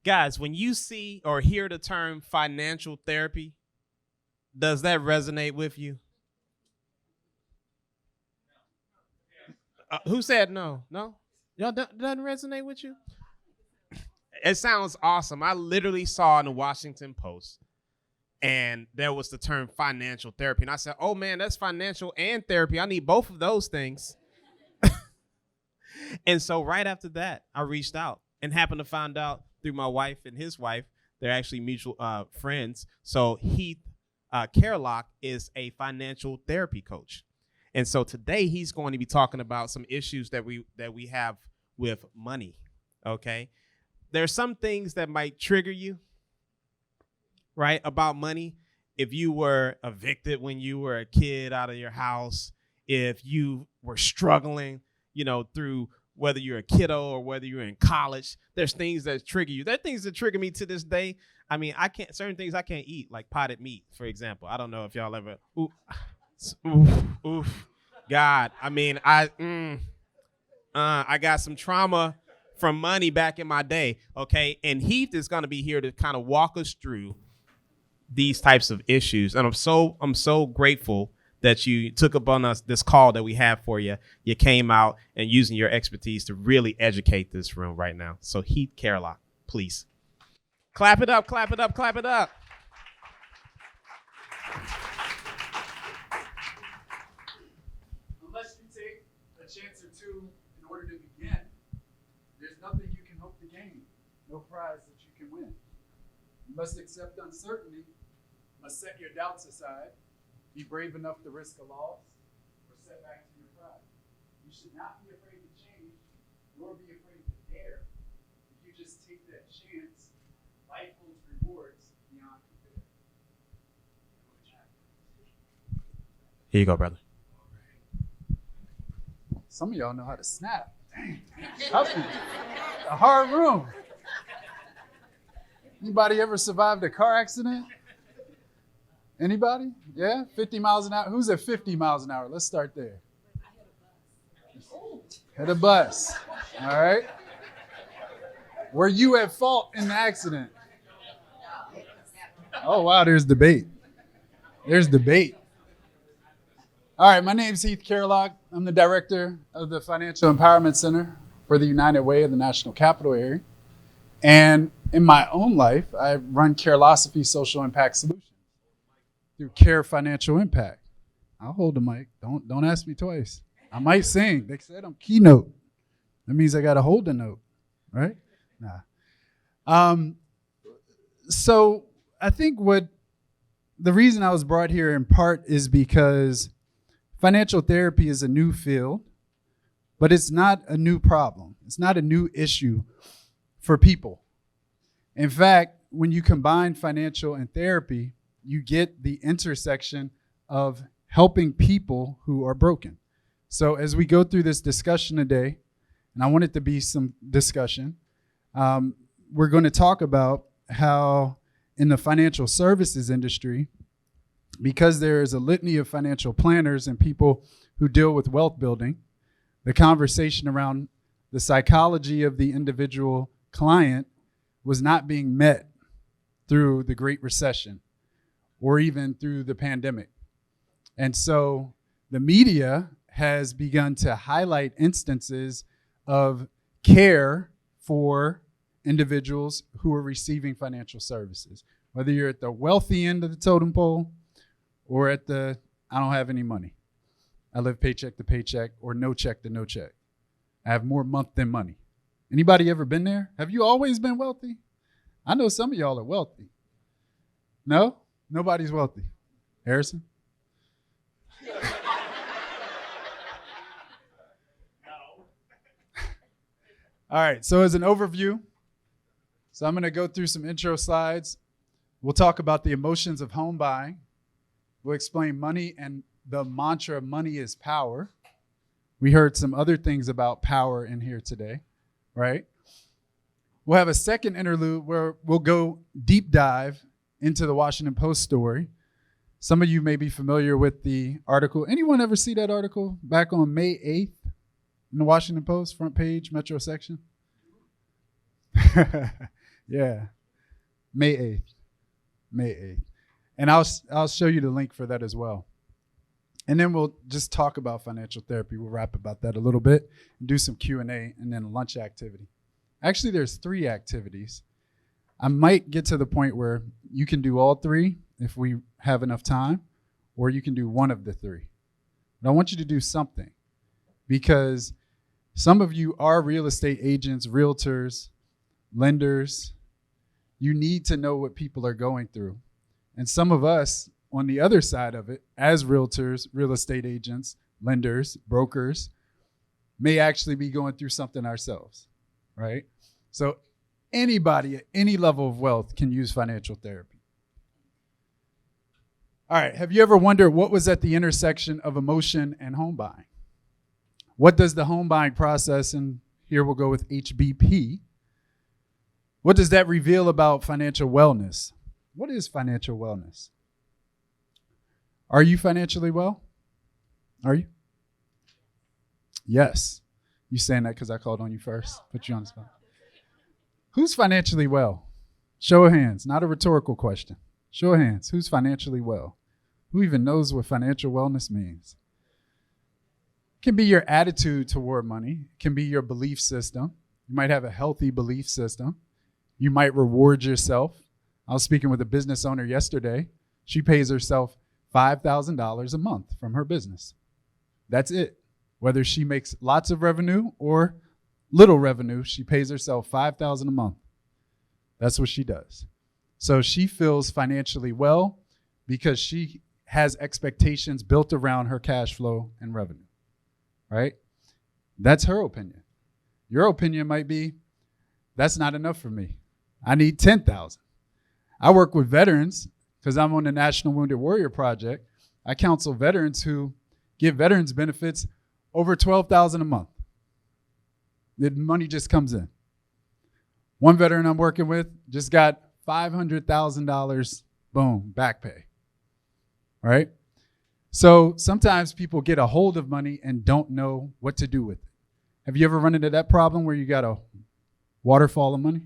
Guys, when you see or hear the term financial therapy, does that resonate with you? Who said no? No? Y'all doesn't resonate with you? It sounds awesome. I literally saw in the Washington Post, and there was the term financial therapy. And I said, oh man, that's financial and therapy. I need both of those things. And so right after that, I reached out and happened to find out through my wife and his wife, they're actually mutual friends. So Heath Carelock is a financial therapy coach. And so today he's going to be talking about some issues that we have with money, okay? There's some things that might trigger you, right, about money. If you were evicted when you were a kid out of your house, if you were struggling, through whether you're a kiddo or whether you're in college, there's things that trigger you. There are things that trigger me to this day. I mean, certain things I can't eat, like potted meat, for example. I don't know if y'all ever, God, I mean, I got some trauma from money back in my day, okay? And Heath is going to be here to kind of walk us through these types of issues. And I'm so grateful that you took up on us this call that we have for you. You came out and using your expertise to really educate this room right now. So Heath Carelock, please. Clap it up, clap it up, clap it up. Unless you take a chance or two in order to begin, there's nothing you can hope to gain, no prize that you can win. You must accept uncertainty, must set your doubts aside, be brave enough to risk a loss or setback to your pride. You should not be afraid to change, nor be afraid to dare. If you just take that chance, life holds rewards beyond compare. Here you go, brother. Some of y'all know how to snap. Dang, tough. A hard room. Anybody ever survived a car accident? Anybody? Yeah? 50 miles an hour? Who's at 50 miles an hour? Let's start there. Hit a bus. All right. Were you at fault in the accident? Oh, wow, there's debate. There's debate. All right, my name's Heath Carelock. I'm the director of the Financial Empowerment Center for the United Way of the National Capital Area. And in my own life, I run Carelock Social Impact Solutions through Care Financial Impact. I'll hold the mic. Don't ask me twice. I might sing. They said I'm Keynote. That means I got to hold the note, right? Nah. So I think the reason I was brought here in part is because financial therapy is a new field, but it's not a new problem. It's not a new issue for people. In fact, when you combine financial and therapy, you get the intersection of helping people who are broken. So as we go through this discussion today, and I want it to be some discussion, we're going to talk about how in the financial services industry, because there is a litany of financial planners and people who deal with wealth building, the conversation around the psychology of the individual client was not being met through the Great Recession or even through the pandemic. And so the media has begun to highlight instances of care for individuals who are receiving financial services, whether you're at the wealthy end of the totem pole or at the, I don't have any money. I live paycheck to paycheck or no check to no check. I have more month than money. Anybody ever been there? Have you always been wealthy? I know some of y'all are wealthy. No? Nobody's wealthy. Harrison? All right, so as an overview, so I'm going to go through some intro slides. We'll talk about the emotions of home buying. We'll explain money and the mantra, money is power. We heard some other things about power in here today, right? We'll have a second interlude where we'll go deep dive into the Washington Post story. Some of you may be familiar with the article. Anyone ever see that article back on May 8th in the Washington Post, front page, Metro section? Yeah. May 8th. May 8th. And I'll show you the link for that as well. And then we'll just talk about financial therapy. We'll rap about that a little bit, and do some Q&A, and then a lunch activity. Actually, there's 3 activities. I might get to the point where you can do all 3 if we have enough time, or you can do one of the 3. But I want you to do something, because some of you are real estate agents, realtors, lenders. You need to know what people are going through. And some of us, on the other side of it, as realtors, real estate agents, lenders, brokers, may actually be going through something ourselves, right? So anybody at any level of wealth can use financial therapy. All right, have you ever wondered what was at the intersection of emotion and home buying? What does the home buying process, and here we'll go with HBP, what does that reveal about financial wellness? What is financial wellness? Are you financially well? Are you? Yes. You saying that because I called on you first? Put you on the spot. Who's financially well? Show of hands. Not a rhetorical question. Show of hands. Who's financially well? Who even knows what financial wellness means? It can be your attitude toward money. It can be your belief system. You might have a healthy belief system. You might reward yourself. I was speaking with a business owner yesterday. She pays herself $5,000 a month from her business. That's it. Whether she makes lots of revenue or little revenue, she pays herself $5,000 a month. That's what she does. So she feels financially well because she has expectations built around her cash flow and revenue, right? That's her opinion. Your opinion might be, that's not enough for me. I need 10,000. I work with veterans because I'm on the National Wounded Warrior Project. I counsel veterans who get veterans benefits over $12,000 a month. The money just comes in. One veteran I'm working with just got $500,000, boom, back pay. All right? So sometimes people get a hold of money and don't know what to do with it. Have you ever run into that problem where you got a waterfall of money?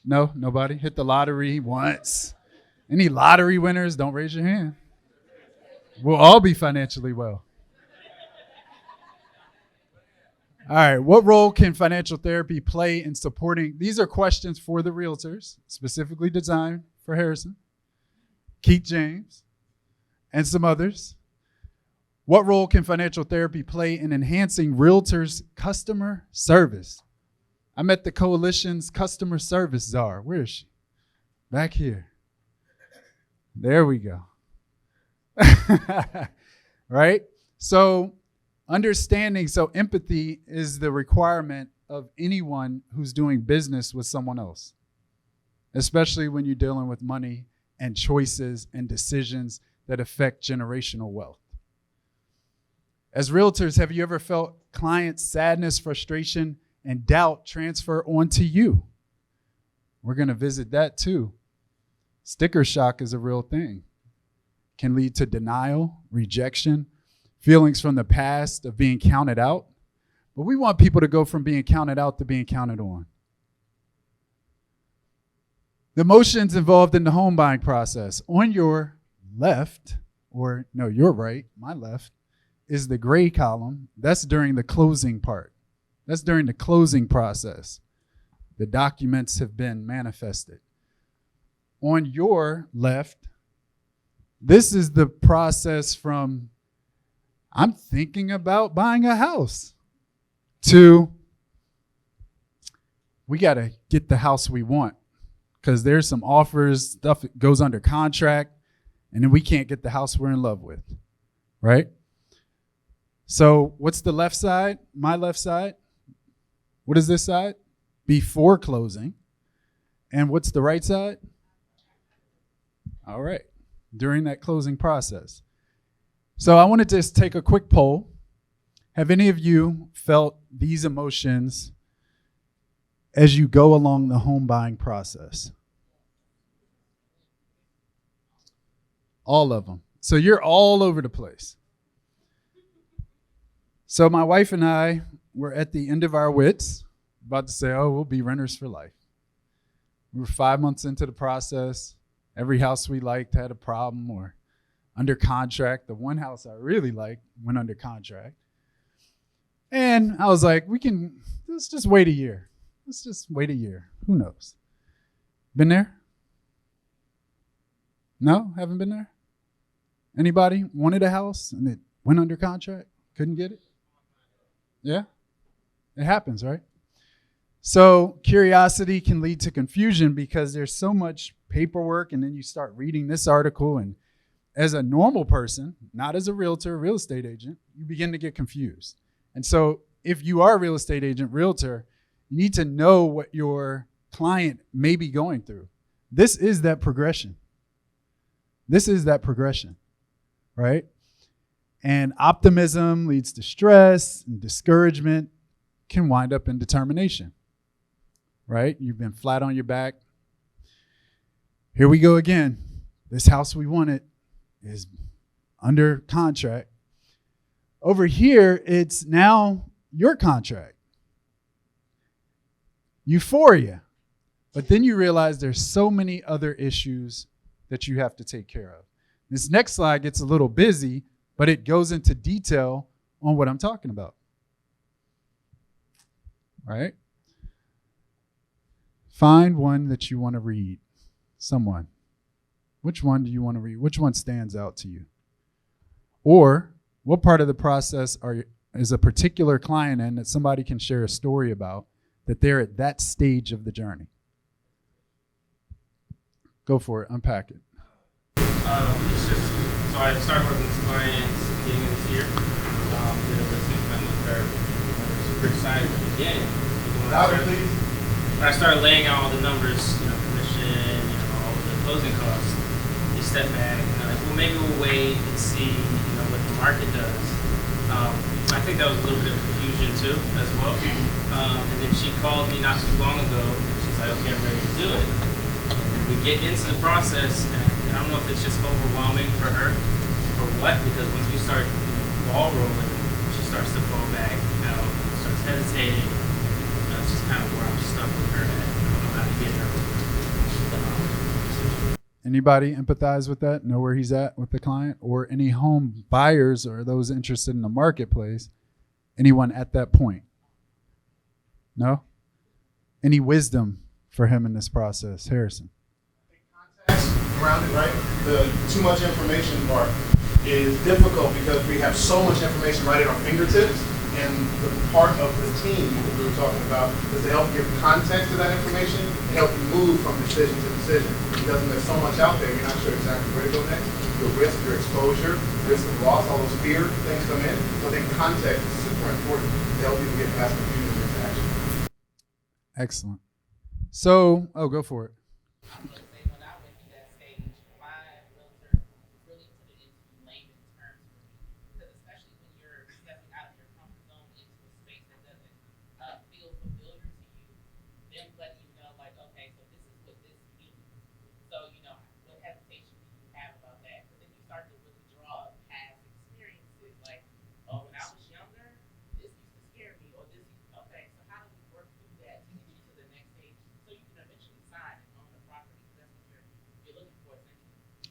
No, nobody? Hit the lottery once. Any lottery winners? Don't raise your hand. We'll all be financially well. All right, what role can financial therapy play in supporting? These are questions for the realtors, specifically designed for Harrison, Keith James, and some others. What role can financial therapy play in enhancing realtors' customer service? I met the coalition's customer service czar. Where is she? Back here. There we go. Right? So understanding, so empathy is the requirement of anyone who's doing business with someone else, especially when you're dealing with money and choices and decisions that affect generational wealth. As realtors, have you ever felt client sadness, frustration, and doubt transfer onto you? We're going to visit that too. Sticker shock is a real thing. Can lead to denial, rejection, feelings from the past of being counted out. But we want people to go from being counted out to being counted on. The emotions involved in the home buying process. On your left, or no, your right, my left, is the gray column. That's during the closing part. That's during the closing process. The documents have been manifested. On your left, this is the process from I'm thinking about buying a house to we got to get the house we want because there's some offers, stuff that goes under contract, and then we can't get the house we're in love with, right? So what's the left side? My left side? What is this side? Before closing. And what's the right side? All right. During that closing process. So I want to just take a quick poll. Have any of you felt these emotions as you go along the home buying process? All of them. So you're all over the place. So my wife and I were at the end of our wits, about to say, oh, we'll be renters for life. We were 5 months into the process. Every house we liked had a problem or under contract. The one house I really liked went under contract. And I was like, let's just wait a year. Let's just wait a year. Who knows? Been there? No? Haven't been there? Anybody wanted a house and it went under contract? Couldn't get it? Yeah? It happens, right? So curiosity can lead to confusion because there's so much paperwork, and then you start reading this article, and as a normal person, not as a realtor, real estate agent, you begin to get confused. And so if you are a real estate agent, realtor, you need to know what your client may be going through. This is that progression. This is that progression, right? And optimism leads to stress, and discouragement can wind up in determination, right? You've been flat on your back. Here we go again. This house we wanted is under contract. Over here, it's now your contract. Euphoria. But then you realize there's so many other issues that you have to take care of. This next slide gets a little busy, but it goes into detail on what I'm talking about. Right? Find one that you want to read. Someone. Which one do you want to read? Which one stands out to you? Or what part of the process is a particular client in that somebody can share a story about that they're at that stage of the journey? Go for it. Unpack it. It's just, so I started working with clients beginning of this year. Did a listing plan with her. I was super excited at the beginning. When I started laying out all the numbers, commission, all of the closing costs, you step back and they're like, well, maybe we'll wait and see, what the market does. I think that was a little bit of confusion too, as well. And then she called me not too long ago. She's like, okay, I'm ready to do it. And we get into the process, and I don't know if it's just overwhelming for her or what, because once we start ball rolling, she starts to fall back, starts hesitating. That's just kind of where I'm stuck with her at. I don't know how to get her. Anybody empathize with that? Know where he's at with the client? Or any home buyers or those interested in the marketplace? Anyone at that point? No? Any wisdom for him in this process? Harrison. Context around it, right? The too much information part is difficult because we have so much information right at our fingertips, and the part of the team that we were talking about is to help give context to that information and help you move from decision to decision. Because when there's so much out there, you're not sure exactly where to go next. Your risk, your exposure, risk of loss, all those fear things come in. So I think context is super important to help people get past confusion into action. Excellent. So, go for it.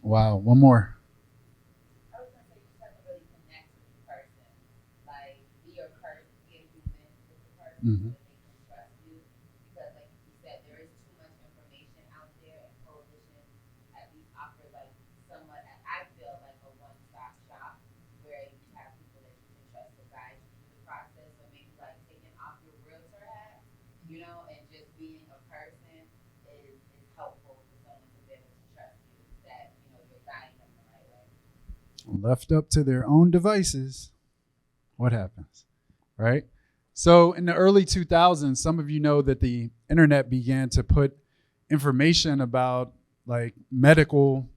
Wow, one more. I was going to say you just have to really connect with the person. Like, be a person, be a human with the person so that they can trust you. Because, like you said, there is too much information out there, and Coalition at least offers, like, somewhat, I feel like a one-stop shop where you have people that you can trust to guide you through the process. So maybe, like, taking off your realtor hat, and just being a person is helpful for someone to be able to trust you that, you're guiding them the right way. Left up to their own devices, what happens, right? So in the early 2000s, some of you know that the internet began to put information about like medical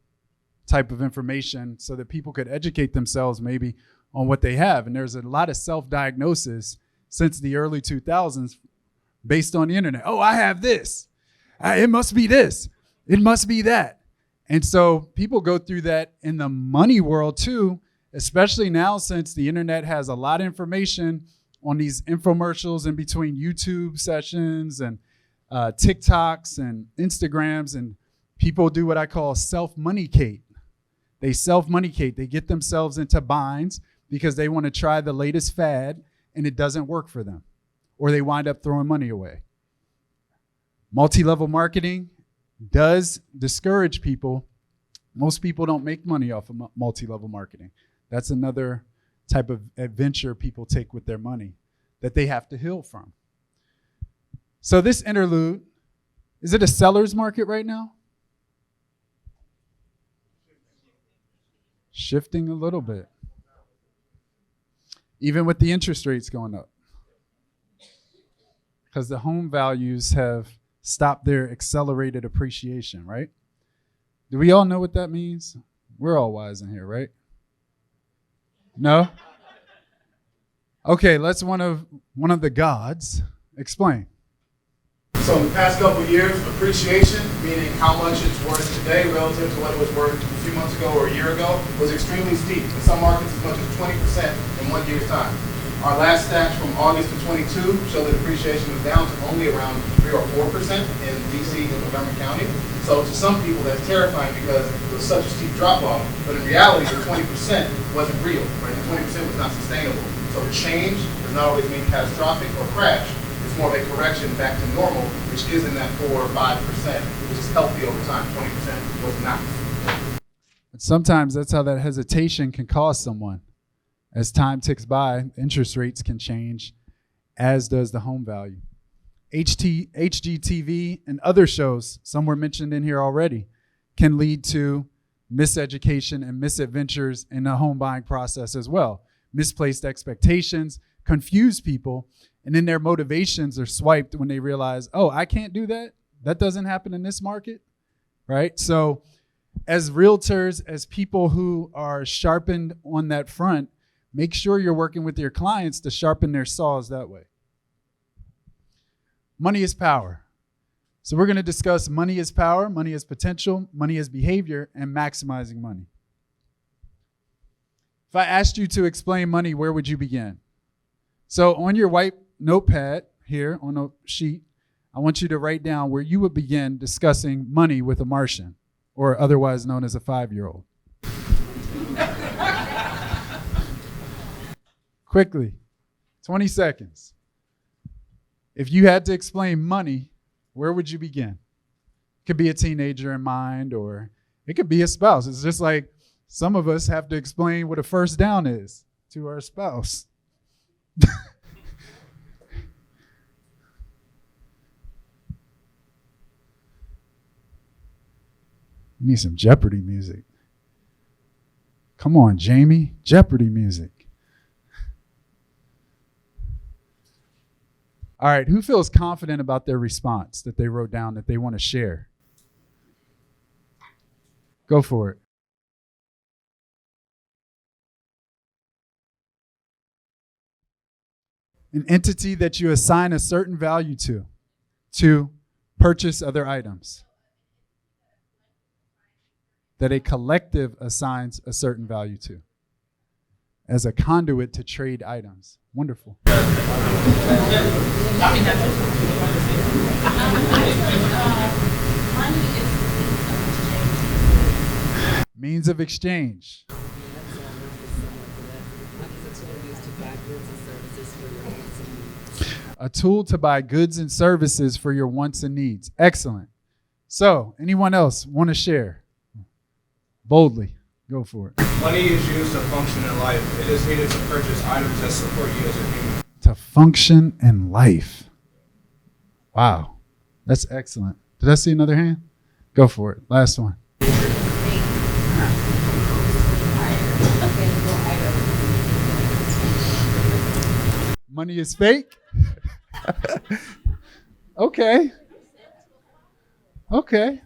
type of information so that people could educate themselves maybe on what they have. And there's a lot of self-diagnosis since the early 2000s based on the internet. Oh, I have this. It must be this. It must be that. And so people go through that in the money world too, especially now since the internet has a lot of information on these infomercials in between YouTube sessions and TikToks and Instagrams, and people do what I call self-moneykate. They self-moneykate. They get themselves into binds because they want to try the latest fad and it doesn't work for them, or they wind up throwing money away. Multi-level marketing does discourage people. Most people don't make money off of multi-level marketing. That's another type of adventure people take with their money that they have to heal from. So this interlude, is it a seller's market right now? Shifting a little bit. Even with the interest rates going up. Because the home values have stopped their accelerated appreciation, right? Do we all know what that means? We're all wise in here, right? No? Okay, let's one of the gods explain. So in the past couple of years, appreciation, meaning how much it's worth today relative to what it was worth a few months ago or a year ago, was extremely steep. In some markets, as much as 20% in 1 year's time. Our last stats from August of 22 show that appreciation was down to only around 3 or 4% in DC and Montgomery County. So to some people, that's terrifying because it was such a steep drop-off. But in reality, the 20% wasn't real, right? The 20% was not sustainable. So change does not always mean catastrophic or crash. It's more of a correction back to normal, which is in that 4 or 5%, which is healthy over time. 20% was not. And sometimes that's how that hesitation can cause someone. As time ticks by, interest rates can change, as does the home value. HGTV and other shows, some were mentioned in here already, can lead to miseducation and misadventures in the home buying process as well. Misplaced expectations confuse people, and then their motivations are swiped when they realize, oh, I can't do that. That doesn't happen in this market, right? So as realtors, as people who are sharpened on that front, make sure you're working with your clients to sharpen their saws that way. Money is power. So we're going to discuss money is power, money is potential, money is behavior, and maximizing money. If I asked you to explain money, where would you begin? So on your white notepad here on a sheet, I want you to write down where you would begin discussing money with a Martian, or otherwise known as a 5-year-old. Quickly, 20 seconds. If you had to explain money, where would you begin? It could be a teenager in mind, or it could be a spouse. It's just like some of us have to explain what a first down is to our spouse. We need some Jeopardy music. Come on, Jamie, Jeopardy music. All right, who feels confident about their response that they wrote down that they want to share? Go for it. An entity that you assign a certain value to purchase other items. That a collective assigns a certain value to as a conduit to trade items. Wonderful. Means of exchange. A tool to buy goods and services for your wants and needs. Excellent. So, anyone else want to share? Boldly. Go for it. Money is used to function in life. It is needed to purchase items that support you as a human. To function in life. Wow. That's excellent. Did I see another hand? Go for it. Last one. Money is fake? Okay. Okay.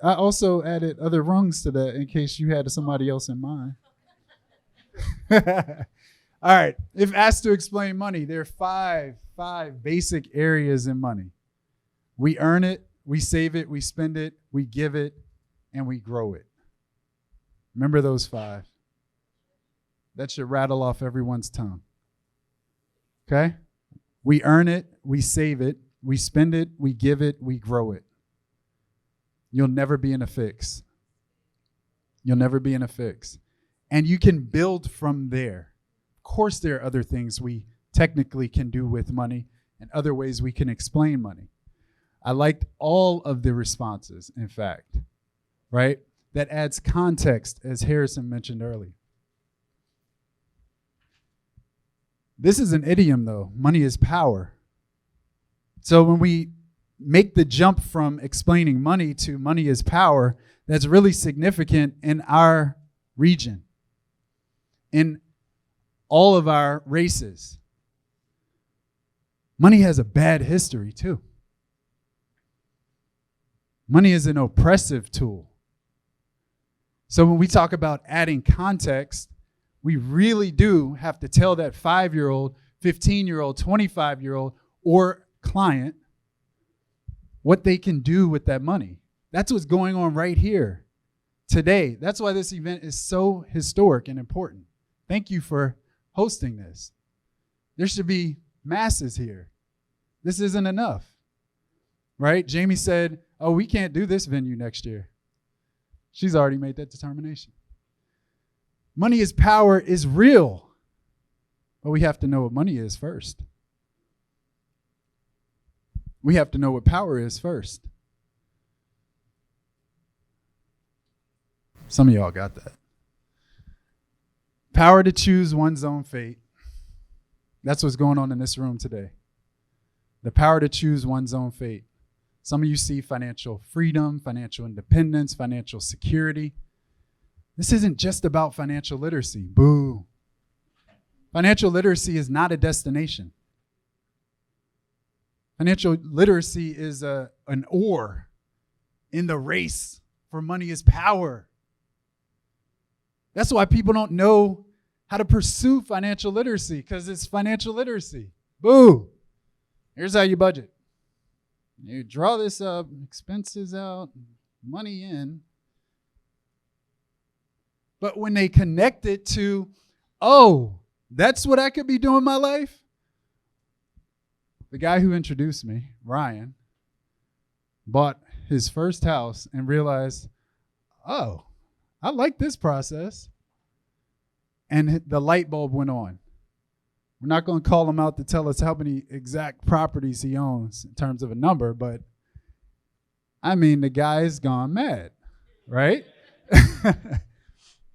I also added other rungs to that in case you had somebody else in mind. All right. If asked to explain money, there are five basic areas in money. We earn it, we save it, we spend it, we give it, and we grow it. Remember those 5. That should rattle off everyone's tongue. Okay? We earn it, we save it, We spend it, we give it, we grow it. You'll never be in a fix. You'll never be in a fix. And you can build from there. Of course, there are other things we technically can do with money and other ways we can explain money. I liked all of the responses, in fact, right? That adds context, as Harrison mentioned earlier. This is an idiom, though. Money is power. So when we make the jump from explaining money to money is power, that's really significant in our region, in all of our races. Money has a bad history, too. Money is an oppressive tool. So when we talk about adding context, we really do have to tell that 5-year-old, 15-year-old, 25-year-old, or client what they can do with that money. That's what's going on right here today. That's why this event is so historic and important. Thank you for hosting this. There should be masses here. This isn't enough, right? Jamie said, oh, we can't do this venue next year. She's already made that determination. Money is power is real, but we have to know what money is first. We have to know what power is first. Some of y'all got that. Power to choose one's own fate. That's what's going on in this room today. The power to choose one's own fate. Some of you see financial freedom, financial independence, financial security. This isn't just about financial literacy. Boo. Financial literacy is not a destination. Financial literacy is an oar in the race for money is power. That's why people don't know how to pursue financial literacy, because it's financial literacy. Boo. Here's how you budget. You draw this up, expenses out, money in. But when they connect it to, oh, that's what I could be doing in my life. The guy who introduced me, Ryan, bought his first house and realized, oh, I like this process. And the light bulb went on. We're not going to call him out to tell us how many exact properties he owns in terms of a number, but I mean, the guy's gone mad, right?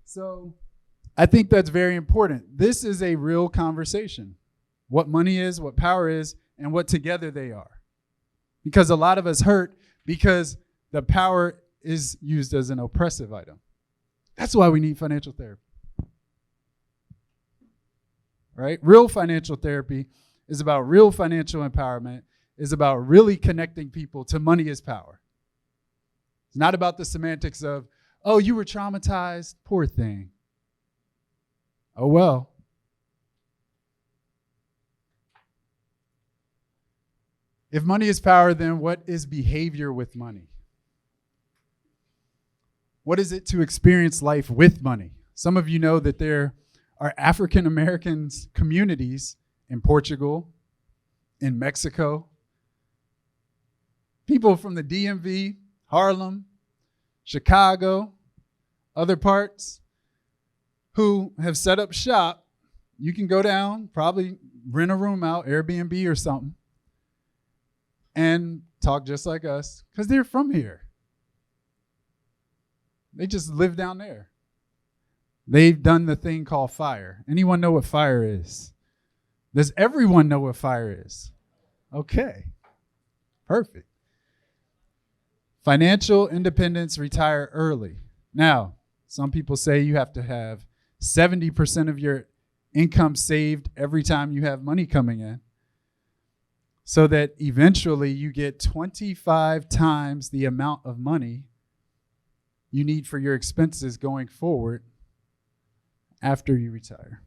So I think that's very important. This is a real conversation. What money is, what power is, and what together they are. Because a lot of us hurt because the power is used as an oppressive item. That's why we need financial therapy. Right? Real financial therapy is about real financial empowerment, is about really connecting people to money as power. It's not about the semantics of, oh, you were traumatized, poor thing. Oh, well. If money is power, then what is behavior with money? What is it to experience life with money? Some of you know that there are African Americans communities in Portugal, in Mexico, people from the DMV, Harlem, Chicago, other parts who have set up shop. You can go down, probably rent a room out, Airbnb or something, and talk just like us because they're from here. They just live down there. They've done the thing called FIRE. Anyone know what FIRE is? Does everyone know what FIRE is? Okay, perfect. Financial independence, retire early. Now, some people say you have to have 70% of your income saved every time you have money coming in, so that eventually you get 25 times the amount of money you need for your expenses going forward after you retire.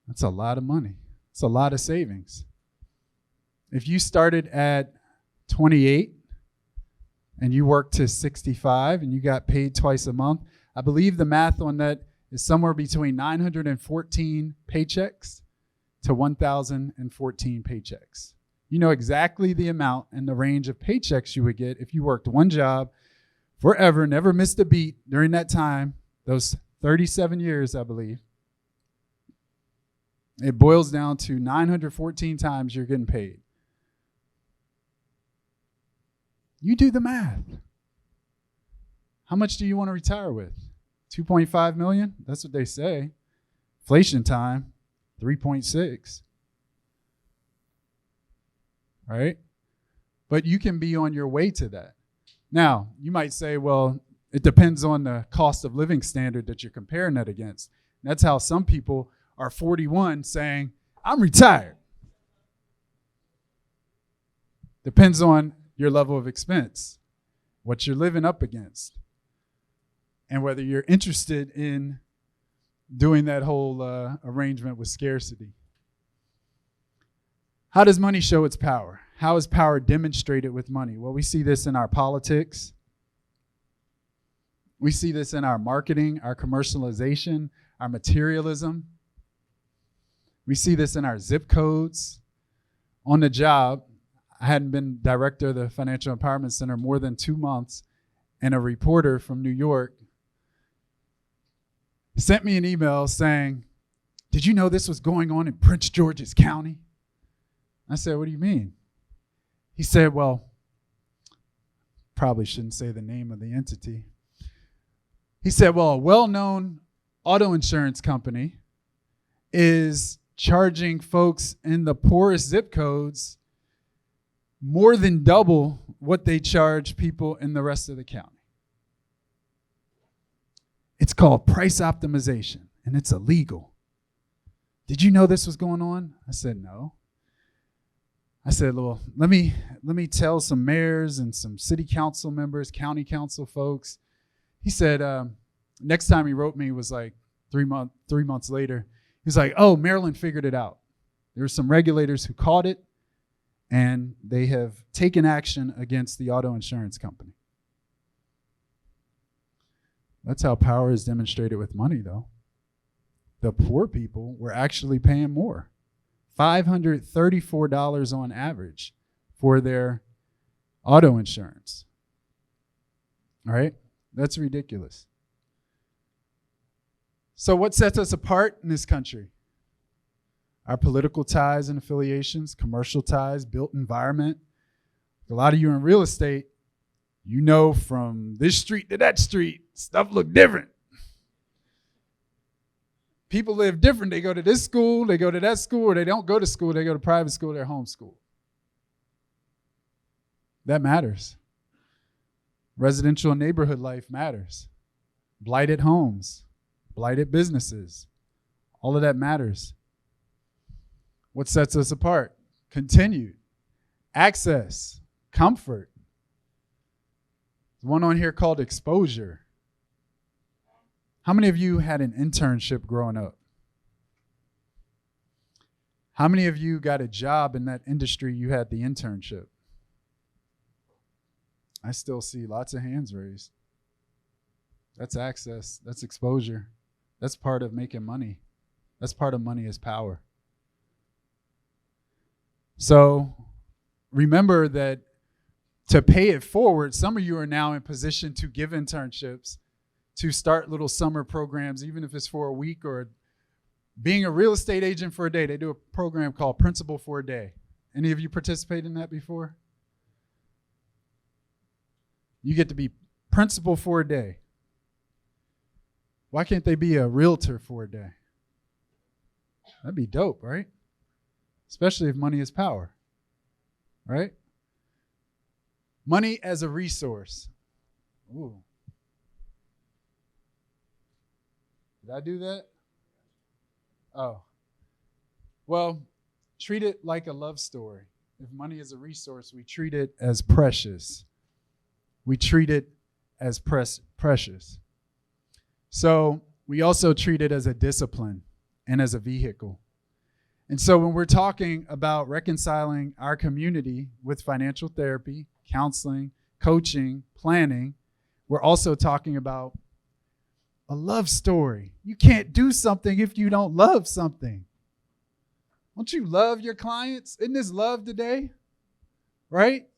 That's a lot of money. It's a lot of savings. If you started at 28 and you worked to 65 and you got paid twice a month, I believe the math on that is somewhere between 914 paychecks to 1,014 paychecks. You know exactly the amount and the range of paychecks you would get if you worked one job forever, never missed a beat during that time, those 37 years, I believe. It boils down to 914 times you're getting paid. You do the math. How much do you want to retire with? 2.5 million? That's what they say. Inflation time, 3.6. Right? But you can be on your way to that. Now, you might say, well, it depends on the cost of living standard that you're comparing that against. That's how some people are 41 saying, I'm retired. Depends on your level of expense, what you're living up against, and whether you're interested in doing that whole arrangement with scarcity. How does money show its power? How is power demonstrated with money? Well, we see this in our politics. We see this in our marketing, our commercialization, our materialism. We see this in our zip codes. On the job, I hadn't been director of the Financial Empowerment Center more than 2 months, and a reporter from New York sent me an email saying, did you know this was going on in Prince George's County? I said, what do you mean? He said, well, probably shouldn't say the name of the entity. He said, well, a well-known auto insurance company is charging folks in the poorest zip codes more than double what they charge people in the rest of the county. It's called price optimization, and it's illegal. Did you know this was going on? I said, no. I said, well, let me tell some mayors and some city council members, county council folks. He said, next time he wrote me was like 3 months later. He's like, oh, Maryland figured it out. There were some regulators who caught it, and they have taken action against the auto insurance company. That's how power is demonstrated with money, though. The poor people were actually paying more, $534 on average for their auto insurance. All right? That's ridiculous. So what sets us apart in this country? Our political ties and affiliations, commercial ties, built environment. A lot of you in real estate, you know from this street to that street, stuff look different. People live different. They go to this school, they go to that school, or they don't go to school, they go to private school, they're homeschooled. That matters. Residential and neighborhood life matters. Blighted homes, blighted businesses, all of that matters. What sets us apart? Continued access, comfort. There's one on here called exposure. How many of you had an internship growing up? How many of you got a job in that industry you had the internship? I still see lots of hands raised. That's access. That's exposure. That's part of making money. That's part of money is power. So remember that to pay it forward, some of you are now in position to give internships, to start little summer programs, even if it's for a week, or being a real estate agent for a day. They do a program called Principal for a Day. Any of you participate in that before? You get to be principal for a day. Why can't they be a realtor for a day? That'd be dope, right? Especially if money is power, right? Money as a resource. Ooh. Did I do that? Oh. Well, treat it like a love story. If money is a resource, we treat it as precious. We treat it as precious. So we also treat it as a discipline and as a vehicle. And so when we're talking about reconciling our community with financial therapy, counseling, coaching, planning, we're also talking about a love story. You can't do something if you don't love something. Don't you love your clients? Isn't this love today? Right?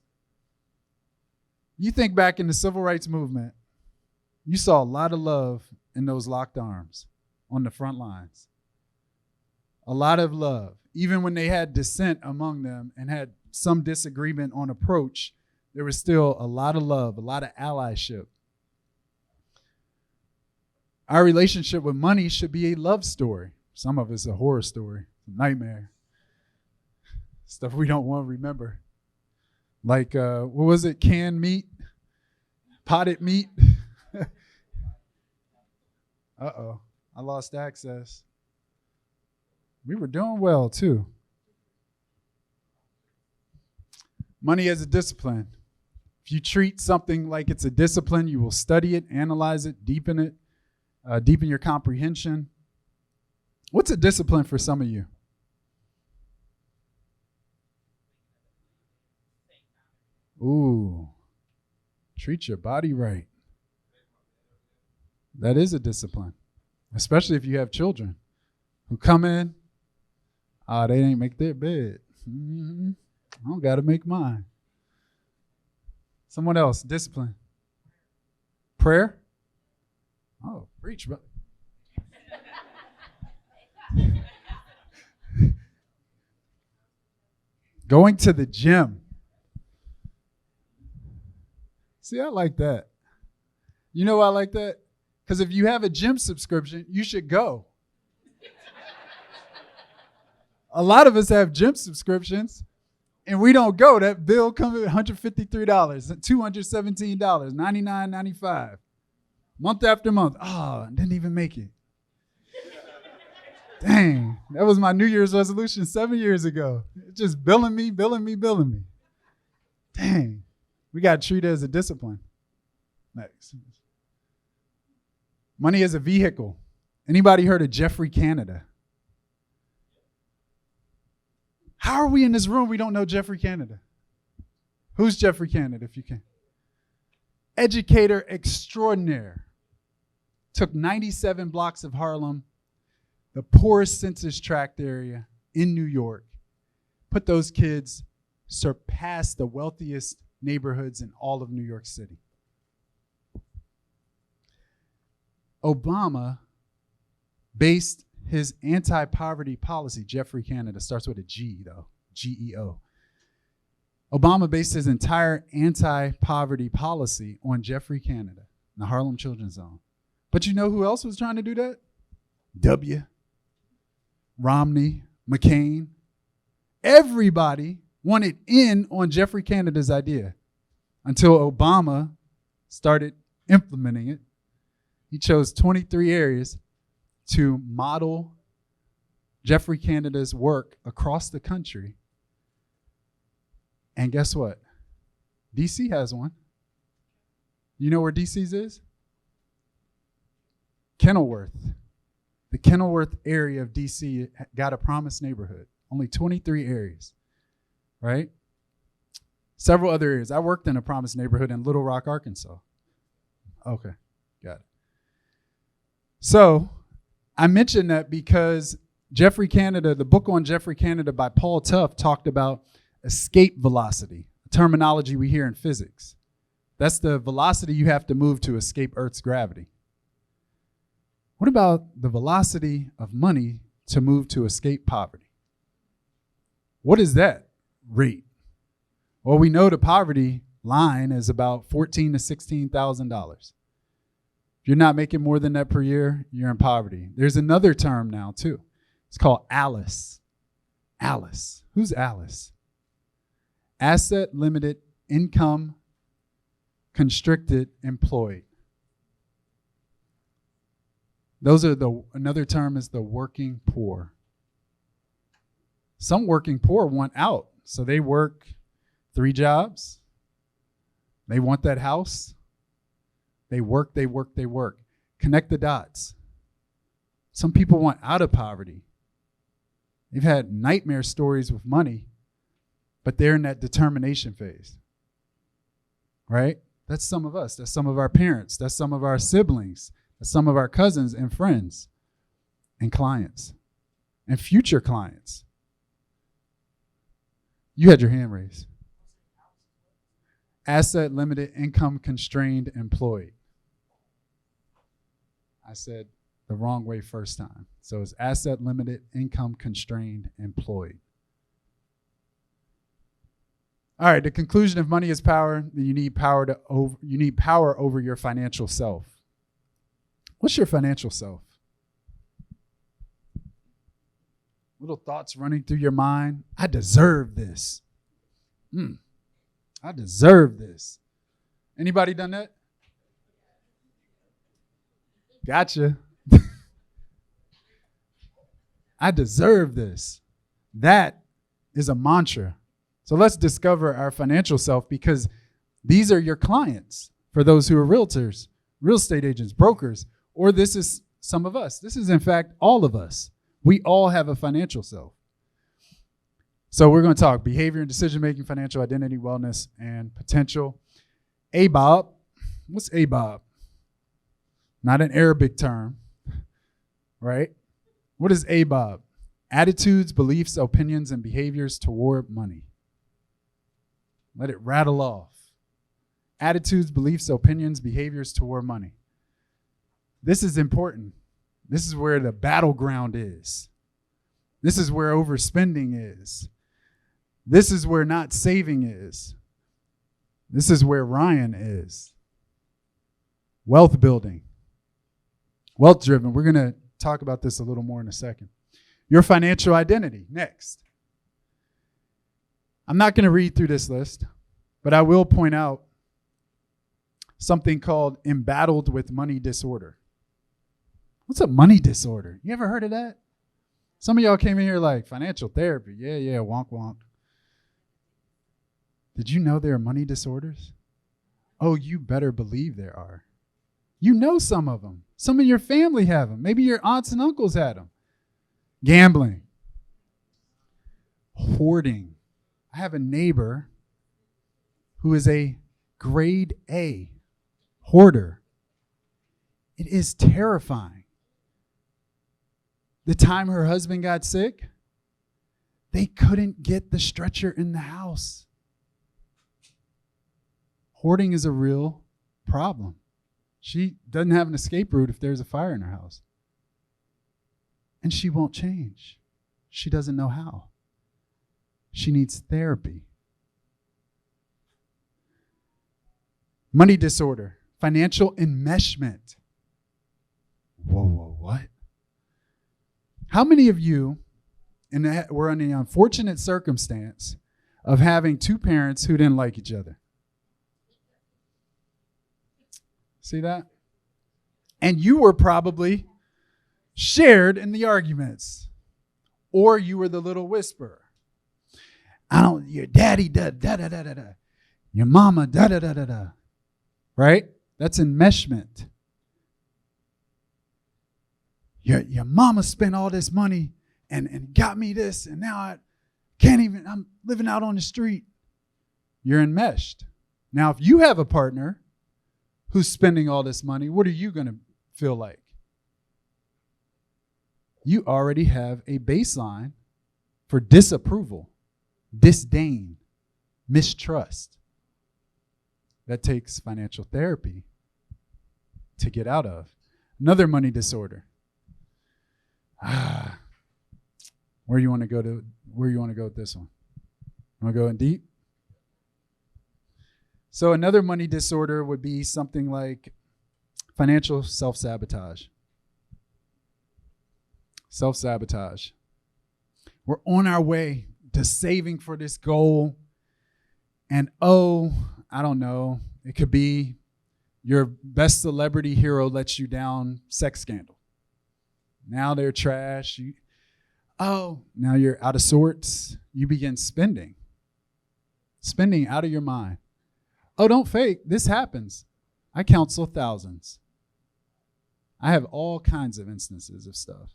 You think back in the civil rights movement, you saw a lot of love in those locked arms on the front lines. A lot of love. Even when they had dissent among them and had some disagreement on approach, there was still a lot of love, a lot of allyship. Our relationship with money should be a love story. Some of it's a horror story, a nightmare. Stuff we don't want to remember. Like, what was it? Canned meat? Potted meat? Uh-oh, I lost access. We were doing well, too. Money as a discipline. If you treat something like it's a discipline, you will study it, analyze it, deepen your comprehension. What's a discipline for some of you? Ooh, treat your body right. That is a discipline, especially if you have children who come in, they ain't make their bed. I don't got to make mine. Someone else, discipline. Prayer? Oh, preach, brother. Going to the gym. See, I like that. You know why I like that? Because if you have a gym subscription, you should go. A lot of us have gym subscriptions, and we don't go. That bill comes at $153, $217, $99.95. Month after month. Oh, didn't even make it. Dang, that was my New Year's resolution 7 years ago. It's just billing me. Dang, we got to treat it as a discipline. Next. Money as a vehicle. Anybody heard of Jeffrey Canada? How are we in this room? We don't know Jeffrey Canada. Who's Jeffrey Canada, if you can? Educator extraordinaire. Took 97 blocks of Harlem, the poorest census tract area in New York. Put those kids, surpassed the wealthiest neighborhoods in all of New York City. Obama based his anti-poverty policy, Jeffrey Canada, starts with a G though, G-E-O. Obama based his entire anti-poverty policy on Jeffrey Canada, the Harlem Children's Zone. But you know who else was trying to do that? W. Romney, McCain. Everybody wanted in on Jeffrey Canada's idea until Obama started implementing it. He chose 23 areas to model Jeffrey Canada's work across the country. And guess what? DC has one. You know where DC's is? Kenilworth. The Kenilworth area of DC got a promised neighborhood. Only 23 areas, right? Several other areas. I worked in a promised neighborhood in Little Rock, Arkansas. Okay, got it. So I mentioned that because Jeffrey Canada, the book on Jeffrey Canada by Paul Tough talked about escape velocity, a terminology we hear in physics. That's the velocity you have to move to escape Earth's gravity. What about the velocity of money to move to escape poverty? What is that rate? Well, we know the poverty line is about $14,000 to $16,000. If you're not making more than that per year, you're in poverty. There's another term now, too. It's called ALICE. ALICE. Who's ALICE? Asset Limited Income Constricted Employed. Another term is the working poor. Some working poor want out, so they work 3 jobs. They want that house. They work. Connect the dots. Some people want out of poverty. They've had nightmare stories with money, but they're in that determination phase, right? That's some of us. That's some of our parents. That's some of our siblings. That's some of our cousins and friends and clients and future clients. You had your hand raised. Asset limited, income constrained, employed. I said the wrong way first time. So it's asset limited, income constrained, employed. All right, the conclusion of money is power. You need power over your financial self. What's your financial self? Little thoughts running through your mind. I deserve this. I deserve this. Anybody done that? Gotcha. I deserve this. That is a mantra. So let's discover our financial self, because these are your clients. For those who are realtors, real estate agents, brokers, or this is some of us. This is, in fact, all of us. We all have a financial self. So we're going to talk behavior and decision-making, financial identity, wellness, and potential. ABOB. What's ABOB? Not an Arabic term, right? What is ABOB? Attitudes, beliefs, opinions, and behaviors toward money. Let it rattle off. Attitudes, beliefs, opinions, behaviors toward money. This is important. This is where the battleground is. This is where overspending is. This is where not saving is. This is where Ryan is. Wealth building. Wealth driven. We're going to talk about this a little more in a second. Your financial identity. Next. I'm not going to read through this list, but I will point out something called embattled with money disorder. What's a money disorder? You ever heard of that? Some of y'all came in here like, financial therapy. Yeah, wonk, wonk. Did you know there are money disorders? Oh, you better believe there are. You know some of them. Some of your family have them. Maybe your aunts and uncles had them. Gambling. Hoarding. I have a neighbor who is a grade A hoarder. It is terrifying. The time her husband got sick, they couldn't get the stretcher in the house. Hoarding is a real problem. She doesn't have an escape route if there's a fire in her house. And she won't change. She doesn't know how. She needs therapy. Money disorder, financial enmeshment. Whoa, what? How many of you were in the unfortunate circumstance of having two parents who didn't like each other? See that? And you were probably shared in the arguments. Or you were the little whisperer. Your daddy da da da da da. Your mama da da da da da. Right? That's enmeshment. Your mama spent all this money and got me this, and now I'm living out on the street. You're enmeshed. Now, if you have a partner who's spending all this money, what are you going to feel like? You already have a baseline for disapproval, disdain, mistrust. That takes financial therapy to get out of. Another money disorder. Where do you want to go with this one? Want to go in deep? So another money disorder would be something like financial self-sabotage. Self-sabotage. We're on our way to saving for this goal. And I don't know. It could be your best celebrity hero lets you down, sex scandal. Now they're trash. Now you're out of sorts. You begin spending. Spending out of your mind. Oh, don't fake. This happens. I counsel thousands. I have all kinds of instances of stuff.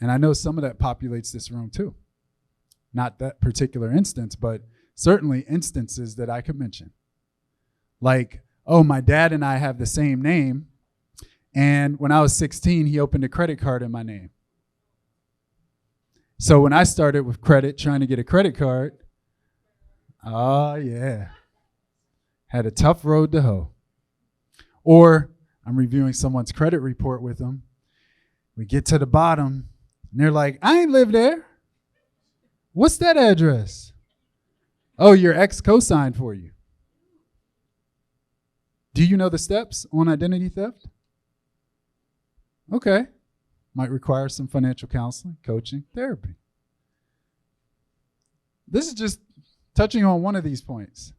And I know some of that populates this room too. Not that particular instance, but certainly instances that I could mention. Like, my dad and I have the same name. And when I was 16, he opened a credit card in my name. So when I started with credit, trying to get a credit card, Oh, yeah. Had a tough road to hoe. Or I'm reviewing someone's credit report with them. We get to the bottom, and they're like, I ain't live there. What's that address? Oh, your ex co-signed for you. Do you know the steps on identity theft? Okay. Might require some financial counseling, coaching, therapy. This is just touching on one of these points.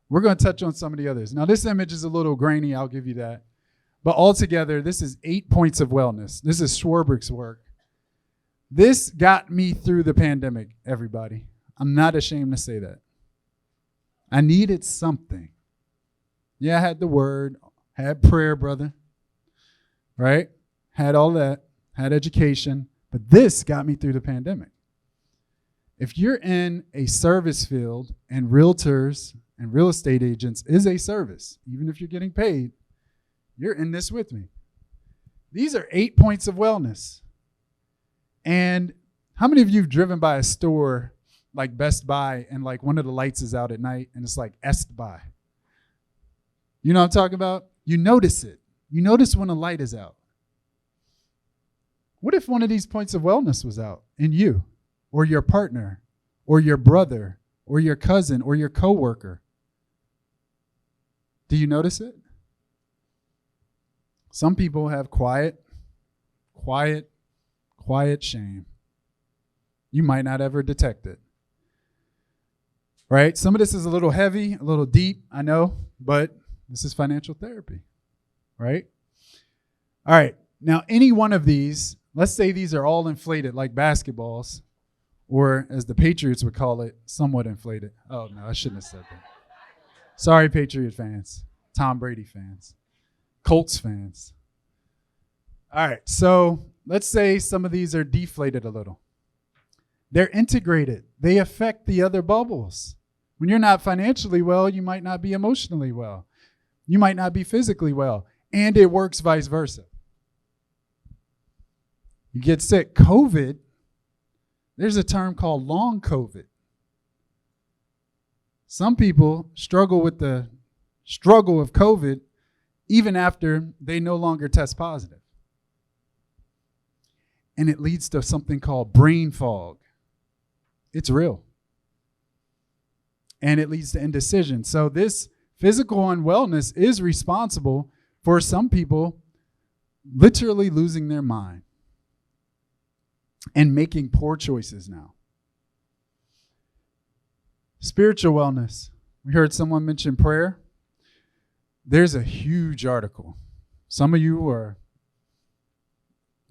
We're going to touch on some of the others. Now, this image is a little grainy, I'll give you that. But altogether, this is 8 points of wellness. This is Schwarbrick's work. This got me through the pandemic, everybody. I'm not ashamed to say that. I needed something. Yeah, I had the word, had prayer, brother, right? Had all that, had education, but this got me through the pandemic. If you're in a service field, and realtors and real estate agents is a service, even if you're getting paid, you're in this with me. These are 8 points of wellness. And how many of you have driven by a store like Best Buy and like one of the lights is out at night and it's like Est Buy? You know what I'm talking about? You notice it. You notice when a light is out. What if one of these points of wellness was out in you or your partner or your brother or your cousin or your coworker? Do you notice it? Some people have quiet shame. You might not ever detect it. Right? Some of this is a little heavy, a little deep, I know, but this is financial therapy. Right? All right. Now, any one of these, let's say these are all inflated like basketballs, or as the Patriots would call it, somewhat inflated. Oh, no, I shouldn't have said that. Sorry, Patriot fans, Tom Brady fans, Colts fans. All right, so let's say some of these are deflated a little. They're integrated. They affect the other bubbles. When you're not financially well, you might not be emotionally well. You might not be physically well. And it works vice versa. You get sick. COVID, there's a term called long COVID. Some people struggle with the struggle of COVID even after they no longer test positive. And it leads to something called brain fog. It's real. And it leads to indecision. So this physical unwellness is responsible for some people literally losing their mind and making poor choices now. Spiritual wellness. We heard someone mention prayer. There's a huge article. Some of you are